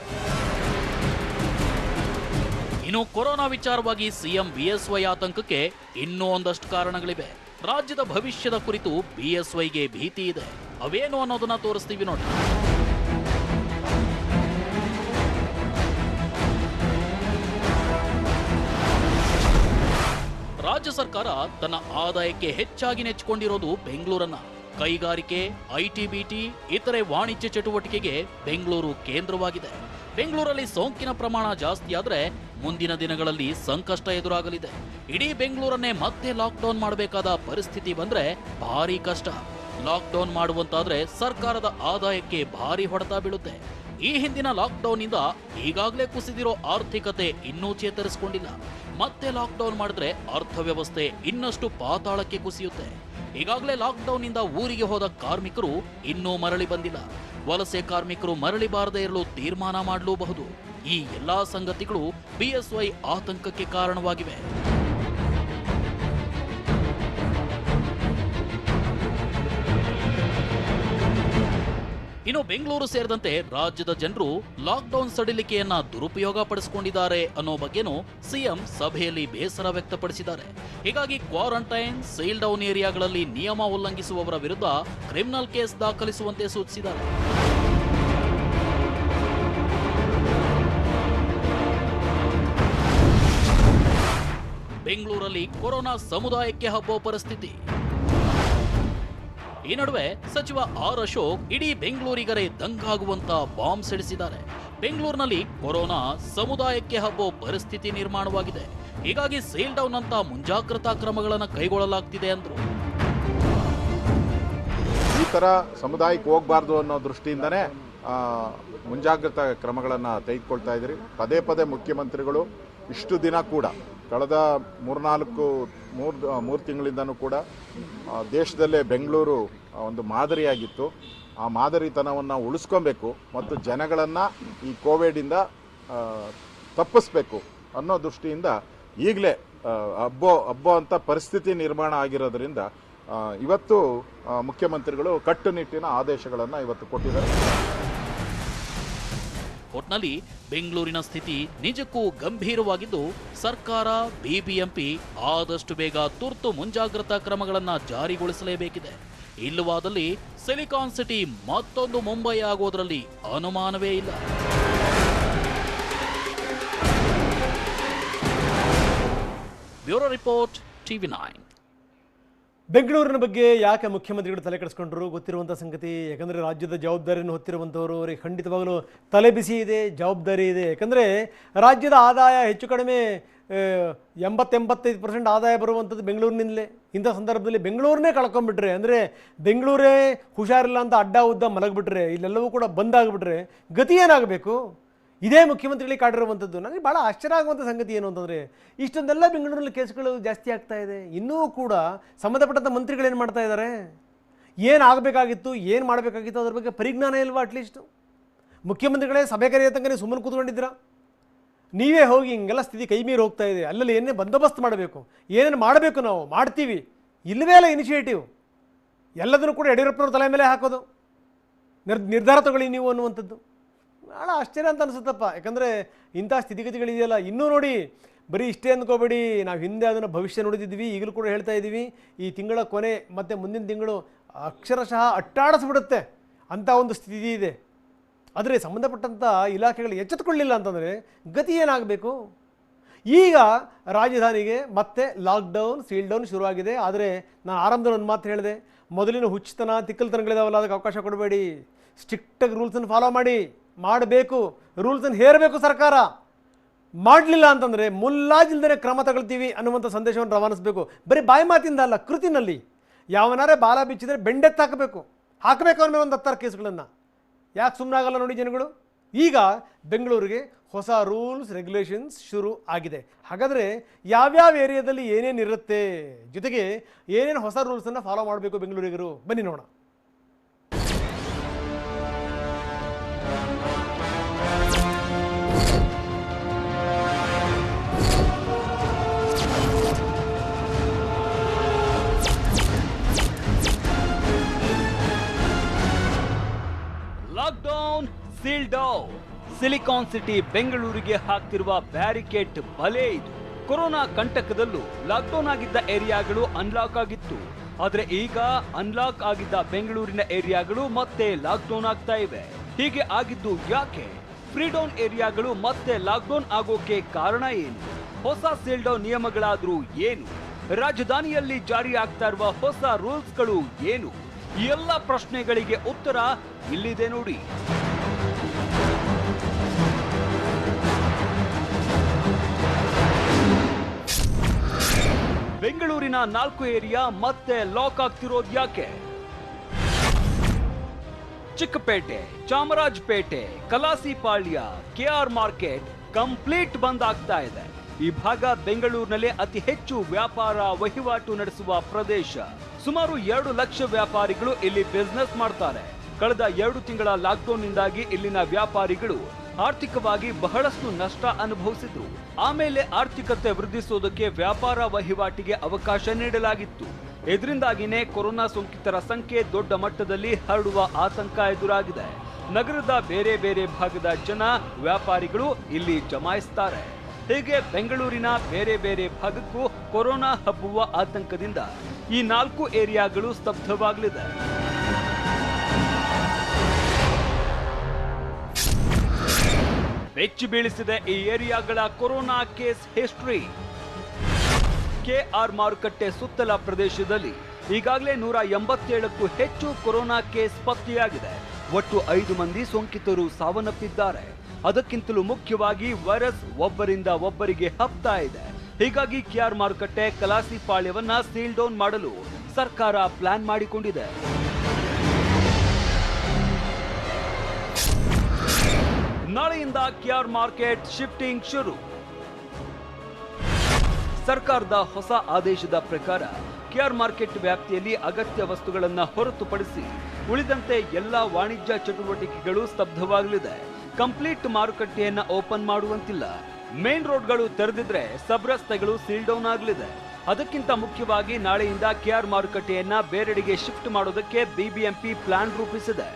ಇನ್ನು ಇನ್ನು ಕೊರೋನಾ ವಿಚಾರವಾಗಿ ಸಿಎಂ ಬಿಎಸ್ವೈ ಆತಂಕಕ್ಕೆ ಇನ್ನೂ ಒಂದಷ್ಟು ಕಾರಣಗಳಿವೆ. ರಾಜ್ಯದ ಭವಿಷ್ಯದ ಕುರಿತು ಬಿಎಸ್ವೈಗೆ ಭೀತಿ ಇದೆ. ಅವೇನು ಅನ್ನೋದನ್ನ ತೋರಿಸ್ತೀವಿ ನೋಡಿ. ರಾಜ್ಯ ಸರ್ಕಾರ ತನ್ನ ಆದಾಯಕ್ಕೆ ಹೆಚ್ಚಾಗಿ ನೆಚ್ಚಿಕೊಂಡಿರೋದು ಬೆಂಗಳೂರನ್ನ. ಕೈಗಾರಿಕೆ, ಐಟಿ, ಬಿಟಿ, ಇತರೆ ವಾಣಿಜ್ಯ ಚಟುವಟಿಕೆಗೆ ಬೆಂಗಳೂರು ಕೇಂದ್ರವಾಗಿದೆ. ಬೆಂಗಳೂರಲ್ಲಿ ಸೋಂಕಿನ ಪ್ರಮಾಣ ಜಾಸ್ತಿ ಆದ್ರೆ ಮುಂದಿನ ದಿನಗಳಲ್ಲಿ ಸಂಕಷ್ಟ ಎದುರಾಗಲಿದೆ. ಇಡೀ ಬೆಂಗಳೂರನ್ನೇ ಮತ್ತೆ ಲಾಕ್ಡೌನ್ ಮಾಡಬೇಕಾದ ಪರಿಸ್ಥಿತಿ ಬಂದ್ರೆ ಭಾರಿ ಕಷ್ಟ. ಲಾಕ್ಡೌನ್ ಮಾಡುವಂತಾದ್ರೆ ಸರ್ಕಾರದ ಆದಾಯಕ್ಕೆ ಭಾರಿ ಹೊಡೆತ ಬೀಳುತ್ತೆ. ಈ ಹಿಂದಿನ ಲಾಕ್ಡೌನ್ ಇಂದ ಈಗಾಗಲೇ ಕುಸಿದಿರೋ ಆರ್ಥಿಕತೆ ಇನ್ನೂ ಚೇತರಿಸಿಕೊಂಡಿಲ್ಲ. ಮತ್ತೆ ಲಾಕ್ಡೌನ್ ಮಾಡಿದ್ರೆ ಅರ್ಥವ್ಯವಸ್ಥೆ ಇನ್ನಷ್ಟು ಪಾತಾಳಕ್ಕೆ ಕುಸಿಯುತ್ತೆ. ಈಗಾಗಲೇ ಲಾಕ್ಡೌನ್ ಇಂದ ಊರಿಗೆ ಹೋದ ಕಾರ್ಮಿಕರು ಇನ್ನೂ ಮರಳಿ ಬಂದಿಲ್ಲ. ವಲಸೆ ಕಾರ್ಮಿಕರು ಮರಳಿ ಬಾರದೇ ಇರಲು ತೀರ್ಮಾನ ಮಾಡಲೂಬಹುದು. ಈ ಎಲ್ಲಾ ಸಂಗತಿಗಳು ಬಿಎಸ್ವೈ ಆತಂಕಕ್ಕೆ ಕಾರಣವಾಗಿವೆ. ಇನ್ನು ಬೆಂಗಳೂರು ಸೇರಿದಂತೆ ರಾಜ್ಯದ ಜನರು ಲಾಕ್ಡೌನ್ ಸಡಿಲಿಕೆಯನ್ನ ದುರುಪಯೋಗ ಪಡಿಸಿಕೊಂಡಿದ್ದಾರೆ ಅನ್ನೋ ಬಗ್ಗೆನೂ ಸಿಎಂ ಸಭೆಯಲ್ಲಿ ಬೇಸರ ವ್ಯಕ್ತಪಡಿಸಿದ್ದಾರೆ. ಹೀಗಾಗಿ ಕ್ವಾರಂಟೈನ್, ಸೀಲ್ ಡೌನ್ ಏರಿಯಾಗಳಲ್ಲಿ ನಿಯಮ ಉಲ್ಲಂಘಿಸುವವರ ವಿರುದ್ಧ ಕ್ರಿಮಿನಲ್ ಕೇಸ್ ದಾಖಲಿಸುವಂತೆ ಸೂಚಿಸಿದ್ದಾರೆ. ಬೆಂಗಳೂರಲ್ಲಿ ಕೊರೋನಾ ಸಮುದಾಯಕ್ಕೆ ಹಬ್ಬೋ ಪರಿಸ್ಥಿತಿ. ಈ ನಡುವೆ ಸಚಿವ ಆರ್ ಅಶೋಕ್ ಇಡೀ ಬೆಂಗಳೂರಿಗರೇ ದಂಗಾಗುವಂತ ಬಾಂಬ್ ಸಿಡಿಸಿದ್ದಾರೆ. ಬೆಂಗಳೂರಿನಲ್ಲಿ ಕೊರೋನಾ ಸಮುದಾಯಕ್ಕೆ ಹಬ್ಬೋ ಪರಿಸ್ಥಿತಿ ನಿರ್ಮಾಣವಾಗಿದೆ. ಹೀಗಾಗಿ ಸೀಲ್ ಡೌನ್ ಅಂತ ಮುಂಜಾಗ್ರತಾ ಕ್ರಮಗಳನ್ನು ಕೈಗೊಳ್ಳಲಾಗ್ತಿದೆ ಅಂದ್ರು. ಈ ಥರ ಸಮುದಾಯಕ್ಕೆ ಹೋಗಬಾರ್ದು ಅನ್ನೋ ದೃಷ್ಟಿಯಿಂದನೇ ಮುಂಜಾಗ್ರತಾ ಕ್ರಮಗಳನ್ನು ತೆಗೆದುಕೊಳ್ತಾ ಇದ್ದೀರಿ. ಪದೇ ಪದೇ ಮುಖ್ಯಮಂತ್ರಿಗಳು ಇಷ್ಟು ದಿನ ಕೂಡ ಕಳೆದ ಮೂರು ತಿಂಗಳಿಂದನೂ ಕೂಡ ದೇಶದಲ್ಲೇ ಬೆಂಗಳೂರು ಒಂದು ಮಾದರಿಯಾಗಿತ್ತು. ಆ ಮಾದರಿತನವನ್ನು ಉಳಿಸ್ಕೊಬೇಕು ಮತ್ತು ಜನಗಳನ್ನು ಈ ಕೋವಿಡಿಂದ ತಪ್ಪಿಸ್ಬೇಕು ಅನ್ನೋ ದೃಷ್ಟಿಯಿಂದ ಈಗಲೇ ಹಬ್ಬ ಅಂತ ಪರಿಸ್ಥಿತಿ ನಿರ್ಮಾಣ ಆಗಿರೋದ್ರಿಂದ ಇವತ್ತು ಮುಖ್ಯಮಂತ್ರಿಗಳು ಕಟ್ಟುನಿಟ್ಟಿನ ಆದೇಶಗಳನ್ನು ಇವತ್ತು ಕೊಟ್ಟಿದ್ದಾರೆ. ಒಟ್ನಲ್ಲಿ ಬೆಂಗಳೂರಿನ ಸ್ಥಿತಿ ನಿಜಕ್ಕೂ ಗಂಭೀರವಾಗಿದ್ದು, ಸರ್ಕಾರ, ಬಿಬಿಎಂಪಿ ಆದಷ್ಟು ಬೇಗ ತುರ್ತು ಮುಂಜಾಗ್ರತಾ ಕ್ರಮಗಳನ್ನು ಜಾರಿಗೊಳಿಸಲೇಬೇಕಿದೆ. ಇಲ್ಲವಾದಲ್ಲಿ ಸಿಲಿಕಾನ್ ಸಿಟಿ ಮತ್ತೊಂದು ಮುಂಬೈ ಆಗೋದ್ರಲ್ಲಿ ಅನುಮಾನವೇ ಇಲ್ಲ. Bureau report, TV9. ಬೆಂಗಳೂರಿನ ಬಗ್ಗೆ ಯಾಕೆ ಮುಖ್ಯಮಂತ್ರಿಗಳು ತಲೆ ಕೆಡಿಸ್ಕೊಂಡ್ರು ಗೊತ್ತಿರುವಂಥ ಸಂಗತಿ. ಯಾಕಂದರೆ ರಾಜ್ಯದ ಜವಾಬ್ದಾರಿಯನ್ನು ಹೊತ್ತಿರುವಂಥವರು, ಅವರಿಗೆ ಖಂಡಿತವಾಗಲೂ ತಲೆ ಬಿಸಿ ಇದೆ, ಜವಾಬ್ದಾರಿ ಇದೆ. ಯಾಕಂದರೆ ರಾಜ್ಯದ ಆದಾಯ ಹೆಚ್ಚು ಕಡಿಮೆ 80-85% ಆದಾಯ ಬರುವಂಥದ್ದು ಬೆಂಗಳೂರಿನಿಂದಲೇ. ಇಂಥ ಸಂದರ್ಭದಲ್ಲಿ ಬೆಂಗಳೂರನ್ನೇ ಕಳ್ಕೊಂಡ್ಬಿಟ್ರೆ, ಅಂದರೆ ಬೆಂಗಳೂರೇ ಹುಷಾರಿಲ್ಲ ಅಂತ ಅಡ್ಡ ಉದ್ದ ಮಲಗಿಬಿಟ್ರೆ, ಇಲ್ಲೆಲ್ಲವೂ ಕೂಡ ಬಂದಾಗ್ಬಿಟ್ರೆ ಗತಿ ಏನಾಗಬೇಕು? ಇದೇ ಮುಖ್ಯಮಂತ್ರಿಗಳಿಗೆ ಕಾಡಿರುವಂಥದ್ದು. ನನಗೆ ಭಾಳ ಆಶ್ಚರ್ಯ ಆಗುವಂಥ ಸಂಗತಿ ಏನು ಅಂತಂದರೆ, ಇಷ್ಟೊಂದೆಲ್ಲ ಬೆಂಗಳೂರಲ್ಲಿ ಕೇಸ್ಗಳು ಜಾಸ್ತಿ ಆಗ್ತಾ ಇದೆ. ಇನ್ನೂ ಕೂಡ ಸಂಬಂಧಪಟ್ಟಂಥ ಮಂತ್ರಿಗಳು ಏನು ಮಾಡ್ತಾ ಇದ್ದಾರೆ? ಏನು ಆಗಬೇಕಾಗಿತ್ತು, ಏನು ಮಾಡಬೇಕಾಗಿತ್ತು ಅದ್ರ ಬಗ್ಗೆ ಪರಿಜ್ಞಾನ ಇಲ್ವಾ? ಅಟ್ಲೀಸ್ಟು ಮುಖ್ಯಮಂತ್ರಿಗಳೇ ಸಭೆ ಕರೆಯೋ ತನಕ ನೀವು ಸುಮ್ಮನೆ ಕೂತ್ಕೊಂಡಿದ್ದೀರಾ? ನೀವೇ ಹೋಗಿ ಹಿಂಗೆಲ್ಲ ಸ್ಥಿತಿ ಕೈ ಮೀರಿ ಹೋಗ್ತಾ ಇದೆ, ಅಲ್ಲಲ್ಲಿ ಏನೇ ಬಂದೋಬಸ್ತ್ ಮಾಡಬೇಕು, ಏನೇನು ಮಾಡಬೇಕು ನಾವು ಮಾಡ್ತೀವಿ, ಇಲ್ಲವೇ ಅಲ್ಲ ಇನಿಷಿಯೇಟಿವ್. ಎಲ್ಲದನ್ನು ಕೂಡ ಯಡಿಯೂರಪ್ಪನವ್ರ ತಲೆ ಮೇಲೆ ಹಾಕೋದು, ನಿರ್ಧಾರ ತಗೊಳ್ಳಿ ನೀವು ಅನ್ನುವಂಥದ್ದು ಭಾಳ ಆಶ್ಚರ್ಯ ಅಂತ ಅನಿಸುತ್ತಪ್ಪ. ಯಾಕಂದರೆ ಇಂಥ ಸ್ಥಿತಿಗತಿಗಳಿದೆಯಲ್ಲ. ಇನ್ನೂ ನೋಡಿ, ಬರೀ ಇಷ್ಟೇ ಅಂದ್ಕೋಬೇಡಿ, ನಾವು ಹಿಂದೆ ಅದನ್ನು ಭವಿಷ್ಯ ನೋಡಿದ್ವಿ, ಈಗಲೂ ಕೂಡ ಹೇಳ್ತಾ ಇದ್ದೀವಿ. ಈ ತಿಂಗಳ ಕೊನೆ ಮತ್ತು ಮುಂದಿನ ತಿಂಗಳು ಅಕ್ಷರಶಃ ಅಟ್ಟಾಡಿಸ್ಬಿಡುತ್ತೆ ಅಂಥ ಒಂದು ಸ್ಥಿತಿ ಇದೆ. ಆದರೆ ಸಂಬಂಧಪಟ್ಟಂಥ ಇಲಾಖೆಗಳು ಎಚ್ಚೆತ್ತುಕೊಳ್ಳಿಲ್ಲ ಅಂತಂದರೆ ಗತಿ ಏನಾಗಬೇಕು? ಈಗ ರಾಜಧಾನಿಗೆ ಮತ್ತೆ ಲಾಕ್ಡೌನ್, ಸೀಲ್ ಡೌನ್ ಶುರುವಾಗಿದೆ. ಆದರೆ ನಾನು ಆರಂಭದಲ್ಲಿ ಒಂದು ಮಾತು ಹೇಳಿದೆ, ಮೊದಲಿನ ಹುಚ್ಚತನ, ತಿಕ್ಕಲ್ತನಗಳಿದಾವಲ್ಲ, ಅದಕ್ಕೆ ಅವಕಾಶ ಕೊಡಬೇಡಿ. ಸ್ಟ್ರಿಕ್ಟಾಗಿ ರೂಲ್ಸನ್ನು ಫಾಲೋ ಮಾಡಬೇಕು, ರೂಲ್ಸನ್ನು ಹೇರಬೇಕು ಸರ್ಕಾರ. ಮಾಡಲಿಲ್ಲ ಅಂತಂದರೆ ಮುಲ್ಲಾಜಿಲ್ದೇ ಕ್ರಮ ತಗೊಳ್ತೀವಿ ಅನ್ನುವಂಥ ಸಂದೇಶವನ್ನು ರವಾನಿಸಬೇಕು. ಬರೀ ಬಾಯಿ ಮಾತಿಂದ ಅಲ್ಲ, ಕೃತಿನಲ್ಲಿ. ಯಾವನಾರೇ ಬಾಲ ಬಿಚ್ಚಿದರೆ ಬೆಂಡೆತ್ತು ಹಾಕಬೇಕು ಅವನ ಮೇಲೆ ಒಂದು 10 ಕೇಸ್ಗಳನ್ನು. ಯಾಕೆ ಸುಮ್ಮನೆ ಆಗಲ್ಲ ನೋಡಿ ಜನಗಳು? ಈಗ ಬೆಂಗಳೂರಿಗೆ ಹೊಸ ರೂಲ್ಸ್ ರೆಗ್ಯುಲೇಷನ್ಸ್ ಶುರು ಆಗಿದೆ. ಹಾಗಾದರೆ ಯಾವ್ಯಾವ ಏರಿಯಾದಲ್ಲಿ ಏನೇನು ಇರುತ್ತೆ, ಜೊತೆಗೆ ಏನೇನು ಹೊಸ ರೂಲ್ಸನ್ನು ಫಾಲೋ ಮಾಡಬೇಕು ಬೆಂಗಳೂರಿಗರು, ಬನ್ನಿ ನೋಡೋಣ. Lockdown, seal down, silicon city ಬೆಂಗಳೂರಿಗೆ ಹಾಕ್ತಿರುವ ಬ್ಯಾರಿಕೇಡ್ ಬಲೆ ಇದು. ಕೊರೋನಾ ಕಂಟಕದಲ್ಲೂ ಲಾಕ್ಡೌನ್ ಆಗಿದ್ದ ಏರಿಯಾಗಳು ಅನ್ಲಾಕ್ ಆಗಿತ್ತು. ಆದ್ರೆ ಈಗ ಅನ್ಲಾಕ್ ಆಗಿದ್ದ ಬೆಂಗಳೂರಿನ ಏರಿಯಾಗಳು ಮತ್ತೆ ಲಾಕ್ಡೌನ್ ಆಗ್ತಾ ಇವೆ. ಹೀಗೆ ಆಗಿದ್ದು ಯಾಕೆ? ಫ್ರೀಡೌನ್ ಏರಿಯಾಗಳು ಮತ್ತೆ ಲಾಕ್ಡೌನ್ ಆಗೋಕೆ ಕಾರಣ ಏನು? ಹೊಸ ಸೀಲ್ಡೌನ್ ನಿಯಮಗಳಾದ್ರೂ ಏನು? ರಾಜಧಾನಿಯಲ್ಲಿ ಜಾರಿ ಆಗ್ತಾ ಇರುವ ಹೊಸ ರೂಲ್ಸ್ಗಳು ಏನು? ಈ ಎಲ್ಲ ಪ್ರಶ್ನೆಗಳಿಗೆ ಉತ್ತರ ಇಲ್ಲಿದೆ ನೋಡಿ. ಬೆಂಗಳೂರಿನ 4 ಏರಿಯಾ ಮತ್ತೆ ಲಾಕ್ ಆಗ್ತಿರೋದು ಯಾಕೆ? Chickpet, Chamarajpet, Kalasipalya, KR market complete bandh ಆಗ್ತಾ ಇದೆ. ಈ ಭಾಗ ಬೆಂಗಳೂರಿನಲ್ಲಿ ಅತಿ ಹೆಚ್ಚು ವ್ಯಾಪಾರ ವಹಿವಾಟು ನಡೆಸುವ ಪ್ರದೇಶ. ಸುಮಾರು 2 ಲಕ್ಷ ವ್ಯಾಪಾರಿಗಳು ಇಲ್ಲಿ ಬಿಸ್ನೆಸ್ ಮಾಡ್ತಾರೆ. ಕಳೆದ 2 ತಿಂಗಳ ಲಾಕ್ಡೌನ್ ನಿಂದಾಗಿ ಇಲ್ಲಿನ ವ್ಯಾಪಾರಿಗಳು ಆರ್ಥಿಕವಾಗಿ ಬಹಳಷ್ಟು ನಷ್ಟ ಅನುಭವಿಸಿದ್ರು. ಆಮೇಲೆ ಆರ್ಥಿಕತೆ ವೃದ್ಧಿಸೋದಕ್ಕೆ ವ್ಯಾಪಾರ ವಹಿವಾಟಿಗೆ ಅವಕಾಶ ನೀಡಲಾಗಿತ್ತು. ಇದರಿಂದಾಗಿನೇ ಕೊರೋನಾ ಸೋಂಕಿತರ ಸಂಖ್ಯೆ ದೊಡ್ಡ ಮಟ್ಟದಲ್ಲಿ ಹರಡುವ ಆತಂಕ ಎದುರಾಗಿದೆ. ನಗರದ ಬೇರೆ ಬೇರೆ ಭಾಗದ ಜನ ವ್ಯಾಪಾರಿಗಳು ಇಲ್ಲಿ ಜಮಾಯಿಸ್ತಾರೆ. ಹೀಗೆ ಬೆಂಗಳೂರಿನ ಬೇರೆ ಬೇರೆ ಭಾಗಕ್ಕೂ ಕೊರೋನಾ ಹಬ್ಬುವ ಆತಂಕದಿಂದ ಈ 4 ಏರಿಯಾಗಳು ಸ್ತಬ್ಧವಾಗಲಿದೆ. ಬೆಚ್ಚಿ ಬೀಳಿಸಿದೆ ಈ ಏರಿಯಾಗಳ ಕೊರೋನಾ ಕೇಸ್ ಹಿಸ್ಟರಿ. ಕೆಆರ್ ಮಾರುಕಟ್ಟೆ ಸುತ್ತಲ ಪ್ರದೇಶದಲ್ಲಿ ಈಗಾಗಲೇ 187ಕ್ಕೂ ಹೆಚ್ಚು ಕೊರೋನಾ ಕೇಸ್ ಪತ್ತೆಯಾಗಿದೆ. ಒಟ್ಟು 5 ಮಂದಿ ಸೋಂಕಿತರು ಸಾವನ್ನಪ್ಪಿದ್ದಾರೆ. ಅದಕ್ಕಿಂತಲೂ ಮುಖ್ಯವಾಗಿ ವೈರಸ್ ಒಬ್ಬರಿಂದ ಒಬ್ಬರಿಗೆ ಹಬ್ತಾ ಇದೆ. ಹೀಗಾಗಿ ಕೆಆರ್ ಮಾರುಕಟ್ಟೆ ಕಲಾಸಿಪಾಳ್ಯವನ್ನ ಸೀಲ್ ಡೌನ್ ಮಾಡಲು ಸರ್ಕಾರ ಪ್ಲಾನ್ ಮಾಡಿಕೊಂಡಿದೆ. ನಾಳೆಯಿಂದ ಕೆಆರ್ ಮಾರ್ಕೆಟ್ ಶಿಫ್ಟಿಂಗ್ ಶುರು. ಸರ್ಕಾರದ ಹೊಸ ಆದೇಶದ ಪ್ರಕಾರ ಕೆಆರ್ ಮಾರ್ಕೆಟ್ ವ್ಯಾಪ್ತಿಯಲ್ಲಿ ಅಗತ್ಯ ವಸ್ತುಗಳನ್ನು ಹೊರತುಪಡಿಸಿ ಉಳಿದಂತೆ ಎಲ್ಲಾ ವಾಣಿಜ್ಯ ಚಟುವಟಿಕೆಗಳು ಸ್ತಬ್ಧವಾಗಲಿದೆ. ಕಂಪ್ಲೀಟ್ ಮಾರುಕಟ್ಟೆಯನ್ನ ಓಪನ್ ಮಾಡುವಂತಿಲ್ಲ. ಮೇನ್ ರೋಡ್ಗಳು ತೆರೆದಿದ್ರೆ ಸಬ್ ರಸ್ತೆಗಳು ಸೀಲ್ ಡೌನ್ ಆಗಲಿದೆ. ಅದಕ್ಕಿಂತ ಮುಖ್ಯವಾಗಿ ನಾಳೆಯಿಂದ ಕೆಆರ್ ಮಾರುಕಟ್ಟೆಯನ್ನ ಬೇರೆಡೆಗೆ ಶಿಫ್ಟ್ ಮಾಡೋದಕ್ಕೆ ಬಿಬಿಎಂಪಿ ಪ್ಲಾನ್ ರೂಪಿಸಿದೆ.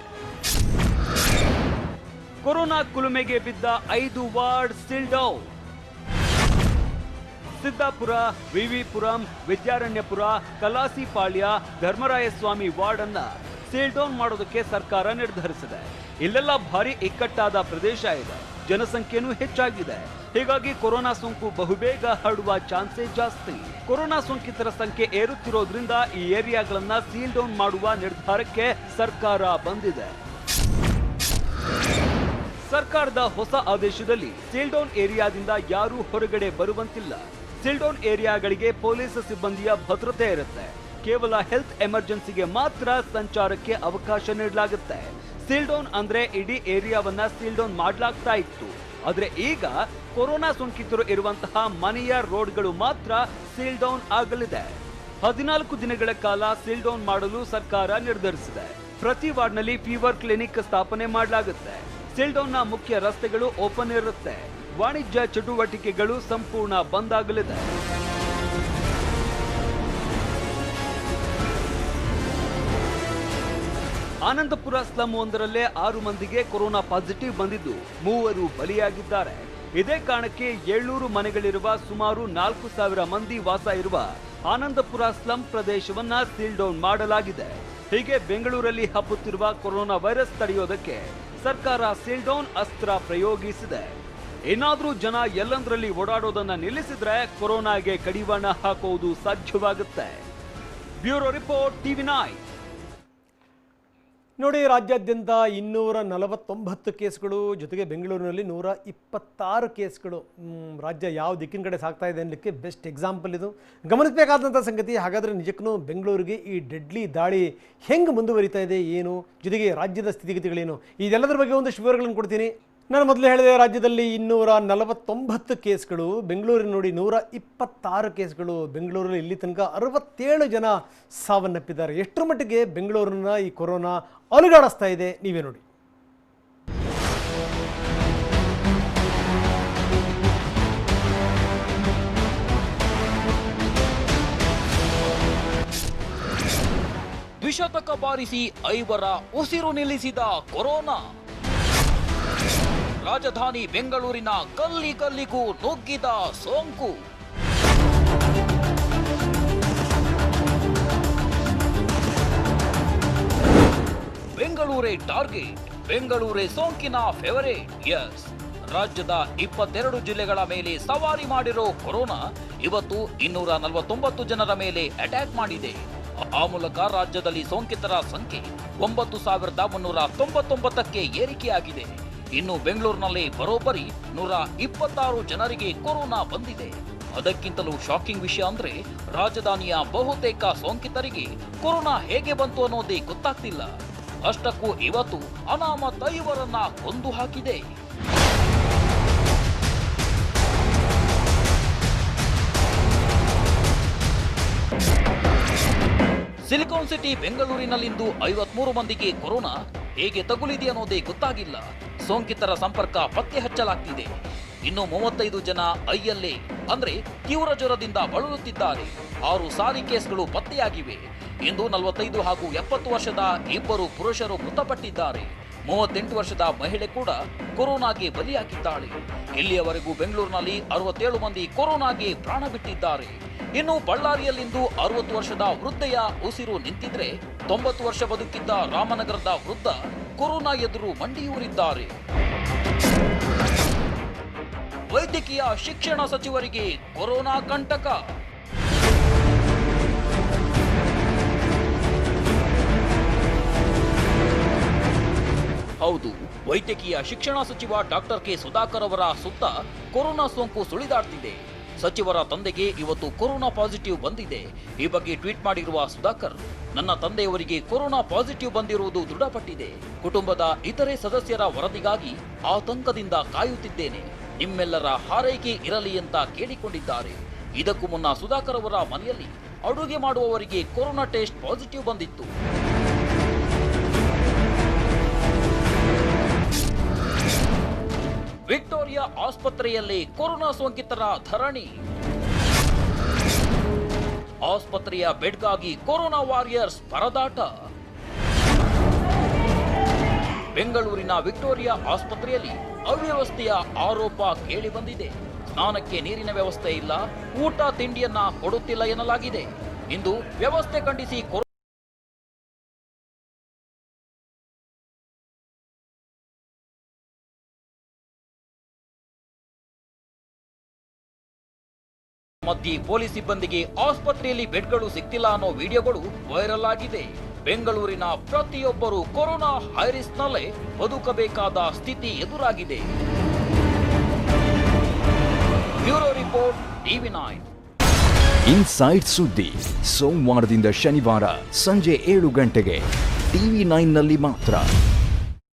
ಕೊರೋನಾ ಕುಲುಮೆಗೆ ಬಿದ್ದ 5 ward seal down. Siddapura, Vivipuram, Vidyaranyapura, Kalasipalya, Dharmarayaswamy ward ಅನ್ನ ಸೀಲ್ ಡೌನ್ ಮಾಡೋದಕ್ಕೆ ಸರ್ಕಾರ ನಿರ್ಧರಿಸಿದೆ. ಇಲ್ಲೆಲ್ಲ ಭಾರಿ ಇಕ್ಕಟ್ಟಾದ ಪ್ರದೇಶ ಇದೆ. ಜನಸಂಖ್ಯೆನೂ ಹೆಚ್ಚಾಗಿದೆ. ಹೀಗಾಗಿ ಕೊರೋನಾ ಸೋಂಕು ಬಹುಬೇಗ ಹರಡುವ ಚಾನ್ಸೇ ಜಾಸ್ತಿ. ಕೊರೋನಾ ಸೋಂಕಿತರ ಸಂಖ್ಯೆ ಏರುತ್ತಿರೋದ್ರಿಂದ ಈ ಏರಿಯಾಗಳನ್ನ ಸೀಲ್ ಡೌನ್ ಮಾಡುವ ನಿರ್ಧಾರಕ್ಕೆ ಸರ್ಕಾರ ಬಂದಿದೆ. ಸರ್ಕಾರದ ಹೊಸ ಆದೇಶದಲ್ಲಿ ಸೀಲ್ ಡೌನ್ ಏರಿಯಾದಿಂದ ಯಾರೂ ಹೊರಗಡೆ ಬರುವಂತಿಲ್ಲ. ಸೀಲ್ ಡೌನ್ ಏರಿಯಾಗಳಿಗೆ ಪೊಲೀಸ್ ಸಿಬ್ಬಂದಿಯ ಭದ್ರತೆ ಇರುತ್ತೆ. ಕೇವಲ ಹೆಲ್ತ್ ಎಮರ್ಜೆನ್ಸಿಗೆ ಮಾತ್ರ ಸಂಚಾರಕ್ಕೆ ಅವಕಾಶ ನೀಡಲಾಗುತ್ತೆ. ಸೀಲ್ ಡೌನ್ ಅಂದ್ರೆ ಇಡೀ ಏರಿಯಾವನ್ನ ಸೀಲ್ ಡೌನ್ ಮಾಡಲಾಗ್ತಾ ಇತ್ತು. ಆದ್ರೆ ಈಗ ಕೊರೋನಾ ಸೋಂಕಿತರು ಇರುವಂತಹ ಮನೆಯ ರೋಡ್ಗಳು ಮಾತ್ರ ಸೀಲ್ ಡೌನ್ ಆಗಲಿದೆ. 14 ದಿನಗಳ ಕಾಲ ಸೀಲ್ ಡೌನ್ ಮಾಡಲು ಸರ್ಕಾರ ನಿರ್ಧರಿಸಿದೆ. ಪ್ರತಿ ವಾರ್ಡ್ನಲ್ಲಿ ಫೀವರ್ ಕ್ಲಿನಿಕ್ ಸ್ಥಾಪನೆ ಮಾಡಲಾಗುತ್ತೆ. ಸೀಲ್ ಡೌನ್ನ ಮುಖ್ಯ ರಸ್ತೆಗಳು ಓಪನ್ ಇರುತ್ತೆ. ವಾಣಿಜ್ಯ ಚಟುವಟಿಕೆಗಳು ಸಂಪೂರ್ಣ ಬಂದ್ ಆಗಲಿದೆ. ಆನಂದಪುರ ಸ್ಲಂ ಒಂದರಲ್ಲೇ 6 ಮಂದಿಗೆ ಕೊರೋನಾ ಪಾಸಿಟಿವ್ ಬಂದಿದ್ದು 3 ಬಲಿಯಾಗಿದ್ದಾರೆ. ಇದೇ ಕಾರಣಕ್ಕೆ 700 ಮನೆಗಳಿರುವ ಸುಮಾರು 4000 ಮಂದಿ ವಾಸ ಇರುವ ಆನಂದಪುರ ಸ್ಲಂ ಪ್ರದೇಶವನ್ನ ಸೀಲ್ ಡೌನ್ ಮಾಡಲಾಗಿದೆ. ಹೀಗೆ ಬೆಂಗಳೂರಲ್ಲಿ ಹಬ್ಬುತ್ತಿರುವ ಕೊರೋನಾ ವೈರಸ್ ತಡೆಯೋದಕ್ಕೆ ಸರ್ಕಾರ ಸೀಲ್ ಡೌನ್ ಅಸ್ತ್ರ ಪ್ರಯೋಗಿಸಿದೆ. ಏನಾದ್ರೂ ಜನ ಎಲ್ಲಂದ್ರಲ್ಲಿ ಓಡಾಡೋದನ್ನ ನಿಲ್ಲಿಸಿದ್ರೆ ಕೊರೋನಾಗೆ ಕಡಿವಾಣ ಹಾಕುವುದು ಸಾಧ್ಯವಾಗುತ್ತೆ. Bureau report, TV nine. ನೋಡಿ, ರಾಜ್ಯಾದ್ಯಂತ 249 ಕೇಸ್ಗಳು, ಜೊತೆಗೆ ಬೆಂಗಳೂರಿನಲ್ಲಿ 126 ಕೇಸ್ಗಳು. ರಾಜ್ಯ ಯಾವ ದಿಕ್ಕಿನ ಕಡೆ ಸಾಗ್ತಾ ಇದೆ ಅನ್ನಲಿಕ್ಕೆ ಬೆಸ್ಟ್ ಎಕ್ಸಾಂಪಲ್ ಇದು. ಗಮನಿಸಬೇಕಾದಂಥ ಸಂಗತಿ. ಹಾಗಾದರೆ ನಿಜಕ್ಕೂ ಬೆಂಗಳೂರಿಗೆ ಈ ಡೆಡ್ಲಿ ದಾಳಿ ಹೆಂಗೆ ಮುಂದುವರಿತಾ ಇದೆ, ಏನು, ಜೊತೆಗೆ ರಾಜ್ಯದ ಸ್ಥಿತಿಗತಿಗಳೇನು, ಇದೆಲ್ಲದರ ಬಗ್ಗೆ ಒಂದಷ್ಟು ವಿವರಗಳನ್ನು ಕೊಡ್ತೀನಿ. ನಾನು ಮೊದಲೇ ಹೇಳಿದೆ, ರಾಜ್ಯದಲ್ಲಿ 249 ಕೇಸ್ಗಳು, ಬೆಂಗಳೂರಿನ ನೋಡಿ 126 ಕೇಸ್ಗಳು. ಬೆಂಗಳೂರಲ್ಲಿ ಇಲ್ಲಿ ತನಕ 67 ಜನ ಸಾವನ್ನಪ್ಪಿದ್ದಾರೆ. ಎಷ್ಟರ ಮಟ್ಟಿಗೆ ಬೆಂಗಳೂರನ್ನ ಈ ಕೊರೋನಾ ಅಲುಗಾಡಿಸ್ತಾ ಇದೆ ನೀವೇ ನೋಡಿ. ದ್ವಿಶತಕ ಬಾರಿಸಿ 5ರ ಉಸಿರು ನಿಲ್ಲಿಸಿದ ಕೊರೋನಾ. ರಾಜಧಾನಿ ಬೆಂಗಳೂರಿನ ಗಲ್ಲಿ ಗಲ್ಲಿಗೂ ನುಗ್ಗಿದ ಸೋಂಕು. ಬೆಂಗಳೂರೇ ಟಾರ್ಗೆಟ್, ಬೆಂಗಳೂರೇ ಸೋಂಕಿನ ಫೇವರೇಟ್. ಎಸ್, ರಾಜ್ಯದ 22 ಜಿಲ್ಲೆಗಳ ಮೇಲೆ ಸವಾರಿ ಮಾಡಿರೋ ಕೊರೋನಾ ಇವತ್ತು 249 ಜನರ ಮೇಲೆ ಅಟ್ಯಾಕ್ ಮಾಡಿದೆ. ಆ ಮೂಲಕ ರಾಜ್ಯದಲ್ಲಿ ಸೋಂಕಿತರ ಸಂಖ್ಯೆ 9399ಕ್ಕೆ ಏರಿಕೆಯಾಗಿದೆ. ಇನ್ನು ಬೆಂಗಳೂರಿನಲ್ಲಿ ಬರೋಬ್ಬರಿ 126 ಜನರಿಗೆ ಕೊರೋನಾ ಬಂದಿದೆ. ಅದಕ್ಕಿಂತಲೂ ಶಾಕಿಂಗ್ ವಿಷಯ ಅಂದ್ರೆ ರಾಜಧಾನಿಯ ಬಹುತೇಕ ಸೋಂಕಿತರಿಗೆ ಕೊರೋನಾ ಹೇಗೆ ಬಂತು ಅನ್ನೋದೇ ಗೊತ್ತಾಗ್ತಿಲ್ಲ. ಅಷ್ಟಕ್ಕೂ ಇವತ್ತು ಅನಾಮತ್ 5ರನ್ನ ಕೊಂದು ಹಾಕಿದೆ. ಸಿಲಿಕಾನ್ ಸಿಟಿ ಬೆಂಗಳೂರಿನಲ್ಲಿಂದು 53 ಮಂದಿಗೆ ಕೊರೋನಾ ಹೇಗೆ ತಗುಲಿದೆ ಅನ್ನೋದೇ ಗೊತ್ತಾಗಿಲ್ಲ. ಸೋಂಕಿತರ ಸಂಪರ್ಕ ಪತ್ತೆ ಹಚ್ಚಲಾಗ್ತಿದೆ. ಇನ್ನು 35 ಜನ ಐಎಲ್ಎ ಅಂದ್ರೆ ತೀವ್ರ ಜ್ವರದಿಂದ ಬಳಲುತ್ತಿದ್ದಾರೆ. 6 ಸಾರಿ ಕೇಸ್ಗಳು ಪತ್ತೆಯಾಗಿವೆ. ಇಂದು 45 ಹಾಗೂ 70 ವರ್ಷದ 2 ಪುರುಷರು ಮೃತಪಟ್ಟಿದ್ದಾರೆ. 38 ವರ್ಷದ ಮಹಿಳೆ ಕೂಡ ಕೊರೋನಾಗೆ ಬಲಿಯಾಗಿದ್ದಾಳೆ. ಇಲ್ಲಿಯವರೆಗೂ ಬೆಂಗಳೂರಿನಲ್ಲಿ 67 ಮಂದಿ ಕೊರೋನಾಗೆ ಪ್ರಾಣ ಬಿಟ್ಟಿದ್ದಾರೆ. ಇನ್ನು ಬಳ್ಳಾರಿಯಲ್ಲಿಂದು 60 ವರ್ಷದ ವೃದ್ಧೆಯ ಉಸಿರು ನಿಂತಿದ್ರೆ 90 ವರ್ಷ ಬದುಕಿದ್ದ ರಾಮನಗರದ ವೃದ್ಧ ಕೊರೋನಾ ಎದುರು ಮಂಡಿಯೂರಿದ್ದಾರೆ. ವೈದ್ಯಕೀಯ ಶಿಕ್ಷಣ ಸಚಿವರಿಗೆ ಕೊರೋನಾ ಕಂಟಕ. ಹೌದು, ವೈದ್ಯಕೀಯ ಶಿಕ್ಷಣ ಸಚಿವ ಡಾಕ್ಟರ್ ಕೆ ಸುಧಾಕರ್ ಅವರ ಸುತ್ತ ಕೊರೋನಾ ಸೋಂಕು ಸುಳಿದಾಡ್ತಿದೆ. ಸಚಿವರ ತಂದೆಗೆ ಇವತ್ತು ಕೊರೋನಾ ಪಾಸಿಟಿವ್ ಬಂದಿದೆ. ಈ ಬಗ್ಗೆ ಟ್ವೀಟ್ ಮಾಡಿರುವ ಸುಧಾಕರ್, ನನ್ನ ತಂದೆಯವರಿಗೆ ಕೊರೋನಾ ಪಾಸಿಟಿವ್ ಬಂದಿರುವುದು ದೃಢಪಟ್ಟಿದೆ. ಕುಟುಂಬದ ಇತರೆ ಸದಸ್ಯರ ವರದಿಗಾಗಿ ಆತಂಕದಿಂದ ಕಾಯುತ್ತಿದ್ದೇನೆ. ನಿಮ್ಮೆಲ್ಲರ ಹಾರೈಕೆ ಇರಲಿ ಅಂತ ಕೇಳಿಕೊಂಡಿದ್ದಾರೆ. ಇದಕ್ಕೂ ಮುನ್ನ ಸುಧಾಕರ್ ಅವರ ಮನೆಯಲ್ಲಿ ಅಡುಗೆ ಮಾಡುವವರಿಗೆ ಕೊರೋನಾ ಟೆಸ್ಟ್ ಪಾಸಿಟಿವ್ ಬಂದಿತ್ತು. ವಿಕ್ಟೋರಿಯಾ ಆಸ್ಪತ್ರೆಯಲ್ಲಿ ಕೊರೋನಾ ಸೋಂಕಿತರ ಧರಣಿ. ಆಸ್ಪತ್ರೆಯ ಬೆಡ್ಗಾಗಿ ಕೊರೋನಾ ವಾರಿಯರ್ಸ್ ಪರದಾಟ. ಬೆಂಗಳೂರಿನ ವಿಕ್ಟೋರಿಯಾ ಆಸ್ಪತ್ರೆಯಲ್ಲಿ ಅವ್ಯವಸ್ಥೆಯ ಆರೋಪ ಕೇಳಿಬಂದಿದೆ. ಸ್ನಾನಕ್ಕೆ ನೀರಿನ ವ್ಯವಸ್ಥೆ ಇಲ್ಲ, ಊಟ ತಿಂಡಿಯನ್ನ ಕೊಡುತ್ತಿಲ್ಲ ಎನ್ನಲಾಗಿದೆ. ಇಂದು ವ್ಯವಸ್ಥೆ ಖಂಡಿಸಿ ಮಧ್ಯೆ ಪೊಲೀಸ್ ಸಿಬ್ಬಂದಿಗೆ ಆಸ್ಪತ್ರೆಯಲ್ಲಿ ಬೆಡ್ಗಳು ಸಿಗ್ತಿಲ್ಲ ಅನ್ನೋ ವಿಡಿಯೋಗಳು ವೈರಲ್ ಆಗಿದೆ. ಬೆಂಗಳೂರಿನ ಪ್ರತಿಯೊಬ್ಬರು ಕೊರೋನಾ ಹೈರಿಸ್ಕ್ನಲ್ಲೇ ಬದುಕಬೇಕಾದ ಸ್ಥಿತಿ ಎದುರಾಗಿದೆ. Bureau report, TV9. ಇನ್ಸೈಡ್ ಸುದ್ದಿ ಸೋಮವಾರದಿಂದ ಶನಿವಾರ ಸಂಜೆ 7 ಗಂಟೆಗೆ TV9ನಲ್ಲಿ ಮಾತ್ರ.